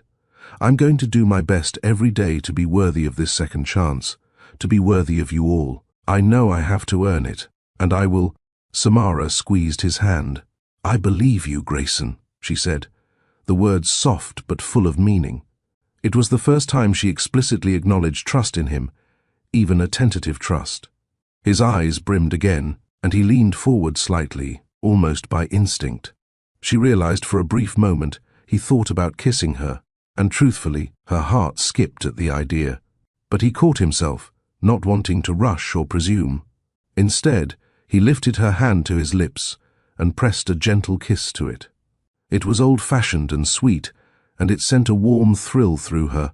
A: I'm going to do my best every day to be worthy of this second chance, to be worthy of you all. I know I have to earn it, and I will. Samara squeezed his hand. I believe you, Grayson, she said, the words soft but full of meaning. It was the first time she explicitly acknowledged trust in him, even a tentative trust. His eyes brimmed again, and he leaned forward slightly, almost by instinct. She realized for a brief moment he thought about kissing her, and truthfully, her heart skipped at the idea. But he caught himself, not wanting to rush or presume. Instead, he lifted her hand to his lips and pressed a gentle kiss to it. It was old-fashioned and sweet, and it sent a warm thrill through her.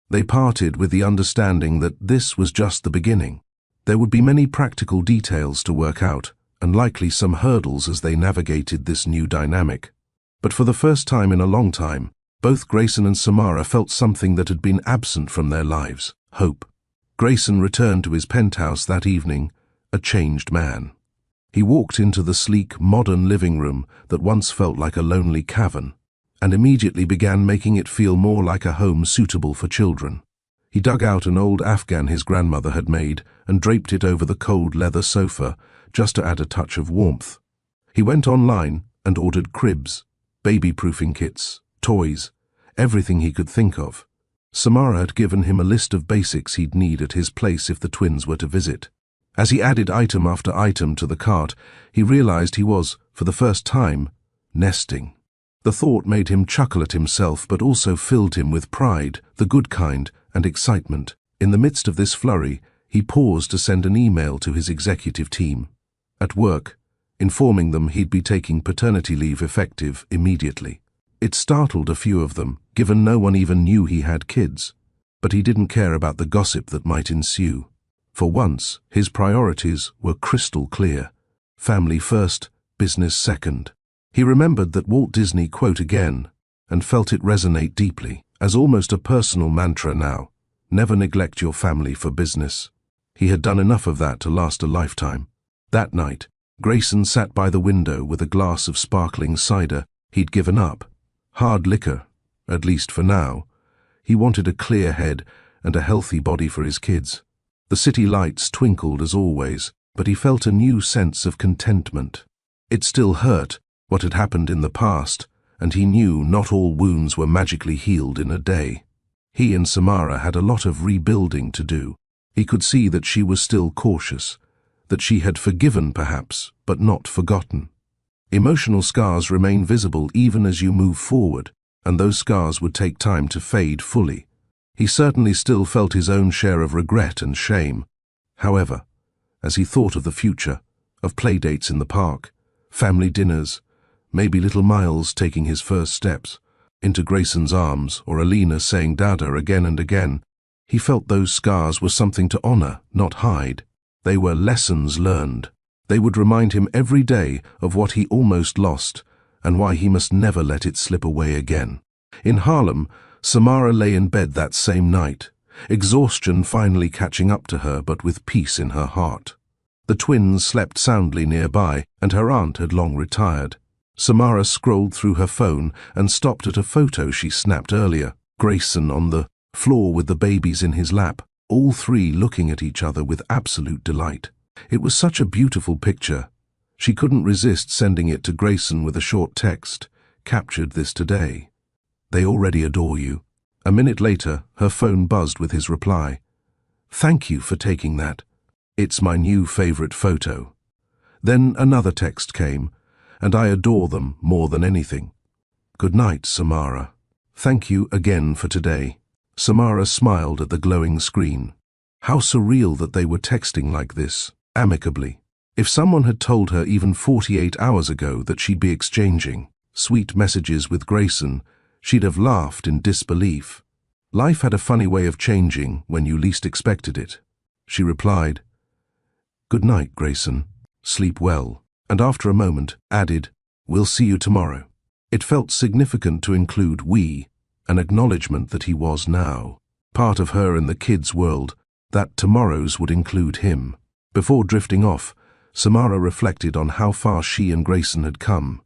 A: They parted with the understanding that this was just the beginning. There would be many practical details to work out, and likely some hurdles as they navigated this new dynamic. But for the first time in a long time, both Grayson and Samara felt something that had been absent from their lives: hope. Grayson returned to his penthouse that evening, a changed man. He walked into the sleek, modern living room that once felt like a lonely cavern, and immediately began making it feel more like a home suitable for children. He dug out an old Afghan his grandmother had made and draped it over the cold leather sofa, just to add a touch of warmth. He went online and ordered cribs, baby-proofing kits, toys, everything he could think of. Samara had given him a list of basics he'd need at his place if the twins were to visit. As he added item after item to the cart, he realized he was, for the first time, nesting. The thought made him chuckle at himself, but also filled him with pride, the good kind, and excitement. In the midst of this flurry, he paused to send an email to his executive team. At work, informing them he'd be taking paternity leave effective immediately. It startled a few of them, given no one even knew he had kids. But he didn't care about the gossip that might ensue. For once, his priorities were crystal clear. Family first, business second. He remembered that Walt Disney quote again, and felt it resonate deeply, as almost a personal mantra now. Never neglect your family for business. He had done enough of that to last a lifetime. That night, Grayson sat by the window with a glass of sparkling cider he'd given up. Hard liquor, at least for now. He wanted a clear head and a healthy body for his kids. The city lights twinkled as always, but he felt a new sense of contentment. It still hurt, what had happened in the past, and he knew not all wounds were magically healed in a day. He and Samara had a lot of rebuilding to do. He could see that she was still cautious, that she had forgiven perhaps, but not forgotten. Emotional scars remain visible even as you move forward, and those scars would take time to fade fully. He certainly still felt his own share of regret and shame. However, as he thought of the future, of playdates in the park, family dinners, maybe little Miles taking his first steps into Grayson's arms or Alina saying Dada again and again, he felt those scars were something to honor, not hide. They were lessons learned. They would remind him every day of what he almost lost and why he must never let it slip away again. In Harlem, Samara lay in bed that same night, exhaustion finally catching up to her but with peace in her heart. The twins slept soundly nearby, and her aunt had long retired. Samara scrolled through her phone and stopped at a photo she snapped earlier. Grayson on the floor with the babies in his lap, all three looking at each other with absolute delight. It was such a beautiful picture. She couldn't resist sending it to Grayson with a short text, "Captured this today. They already adore you." A minute later, her phone buzzed with his reply. "Thank you for taking that. It's my new favorite photo." Then another text came, "And I adore them more than anything. Good night, Samara. Thank you again for today." Samara smiled at the glowing screen. How surreal that they were texting like this, amicably. If someone had told her even 48 hours ago that she'd be exchanging sweet messages with Grayson, she'd have laughed in disbelief. Life had a funny way of changing when you least expected it. She replied, "Good night, Grayson. Sleep well," and after a moment added, "We'll see you tomorrow." It felt significant to include "we," an acknowledgement that he was now part of her and the kids' world, that tomorrows would include him. Before drifting off, Samara reflected on how far she and Grayson had come.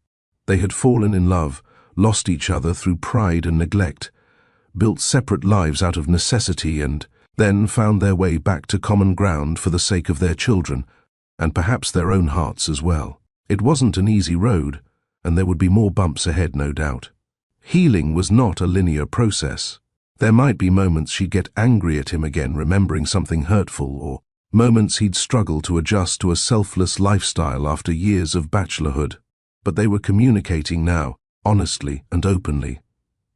A: They had fallen in love, lost each other through pride and neglect, built separate lives out of necessity, and then found their way back to common ground for the sake of their children, and perhaps their own hearts as well. It wasn't an easy road, and there would be more bumps ahead, no doubt. Healing was not a linear process. There might be moments she'd get angry at him again, remembering something hurtful, or moments he'd struggle to adjust to a selfless lifestyle after years of bachelorhood. But they were communicating now, honestly and openly,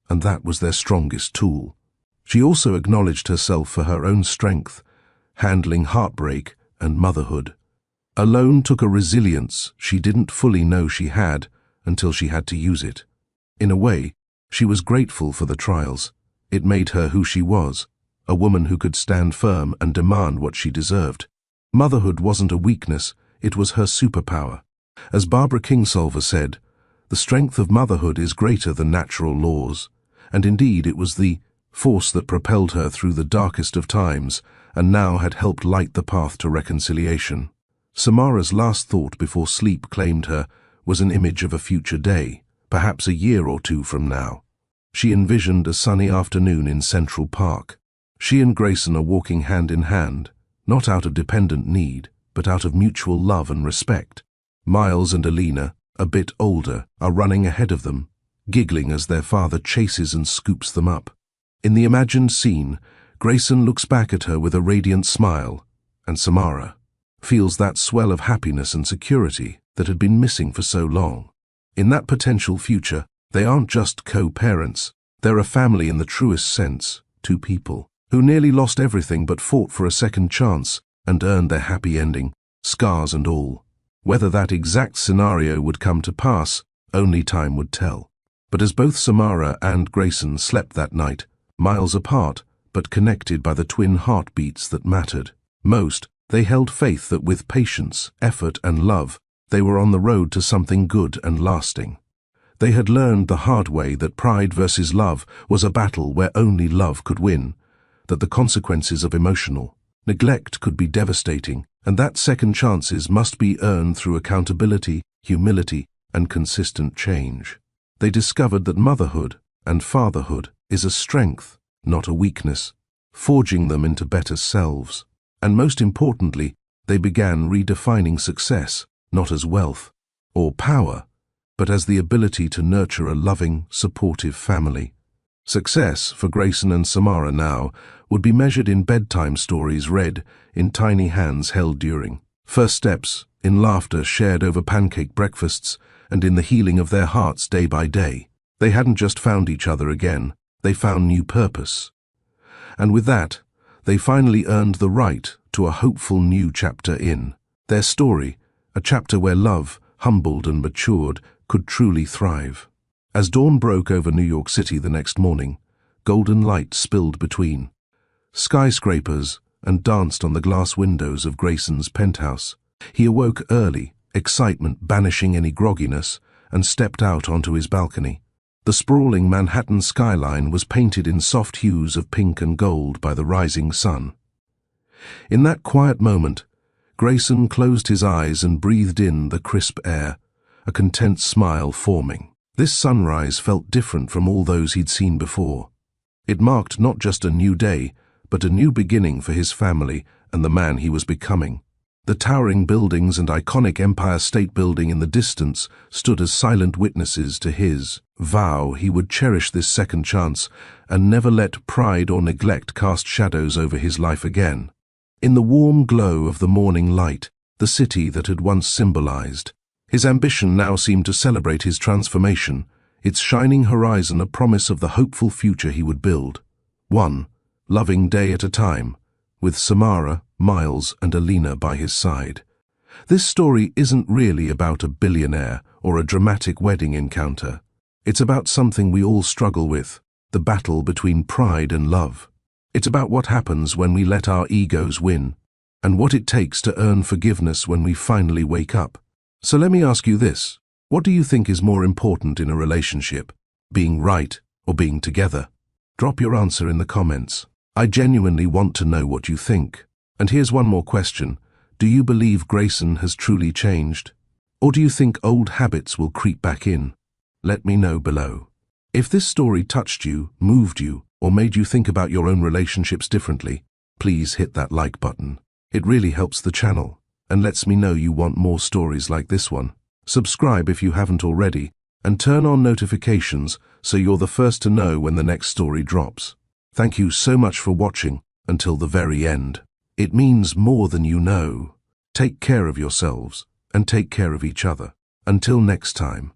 A: and that was their strongest tool. She also acknowledged herself for her own strength, handling heartbreak and motherhood. Alone took a resilience she didn't fully know she had until she had to use it. In a way, she was grateful for the trials. It made her who she was, a woman who could stand firm and demand what she deserved. Motherhood wasn't a weakness, it was her superpower. As Barbara Kingsolver said, the strength of motherhood is greater than natural laws, and indeed it was the force that propelled her through the darkest of times and now had helped light the path to reconciliation. Samara's last thought before sleep claimed her was an image of a future day, perhaps a year or two from now. She envisioned a sunny afternoon in Central Park. She and Grayson are walking hand in hand, not out of dependent need, but out of mutual love and respect. Miles and Alina, a bit older, are running ahead of them, giggling as their father chases and scoops them up. In the imagined scene, Grayson looks back at her with a radiant smile, and Samara feels that swell of happiness and security that had been missing for so long. In that potential future, they aren't just co-parents, they're a family in the truest sense, two people who nearly lost everything but fought for a second chance and earned their happy ending, scars and all. Whether that exact scenario would come to pass, only time would tell. But as both Samara and Grayson slept that night, miles apart, but connected by the twin heartbeats that mattered most, they held faith that with patience, effort and love, they were on the road to something good and lasting. They had learned the hard way that pride versus love was a battle where only love could win, that the consequences of emotional neglect could be devastating, and that second chances must be earned through accountability, humility, and consistent change. They discovered that motherhood and fatherhood is a strength, not a weakness, forging them into better selves. And most importantly, they began redefining success, not as wealth or power, but as the ability to nurture a loving, supportive family. Success for Grayson and Samara now would be measured in bedtime stories read in tiny hands held during first steps, in laughter shared over pancake breakfasts, and in the healing of their hearts day by day. They hadn't just found each other again, they found new purpose. And with that, they finally earned the right to a hopeful new chapter in their story, a chapter where love, humbled and matured, could truly thrive. As dawn broke over New York City the next morning, golden light spilled between skyscrapers and danced on the glass windows of Grayson's penthouse. He awoke early, excitement banishing any grogginess, and stepped out onto his balcony. The sprawling Manhattan skyline was painted in soft hues of pink and gold by the rising sun. In that quiet moment, Grayson closed his eyes and breathed in the crisp air, a content smile forming. This sunrise felt different from all those he'd seen before. It marked not just a new day, but a new beginning for his family and the man he was becoming. The towering buildings and iconic Empire State Building in the distance stood as silent witnesses to his vow he would cherish this second chance and never let pride or neglect cast shadows over his life again. In the warm glow of the morning light, the city that had once symbolized his ambition now seemed to celebrate his transformation, its shining horizon a promise of the hopeful future he would build. One loving day at a time, with Samara, Miles, and Alina by his side. This story isn't really about a billionaire or a dramatic wedding encounter. It's about something we all struggle with, the battle between pride and love. It's about what happens when we let our egos win, and what it takes to earn forgiveness when we finally wake up. So let me ask you this. What do you think is more important in a relationship, being right or being together? Drop your answer in the comments. I genuinely want to know what you think. And here's one more question. Do you believe Grayson has truly changed? Or do you think old habits will creep back in? Let me know below. If this story touched you, moved you, or made you think about your own relationships differently, please hit that like button. It really helps the channel and lets me know you want more stories like this one. Subscribe if you haven't already, and turn on notifications so you're the first to know when the next story drops. Thank you so much for watching until the very end. It means more than you know. Take care of yourselves and take care of each other. Until next time.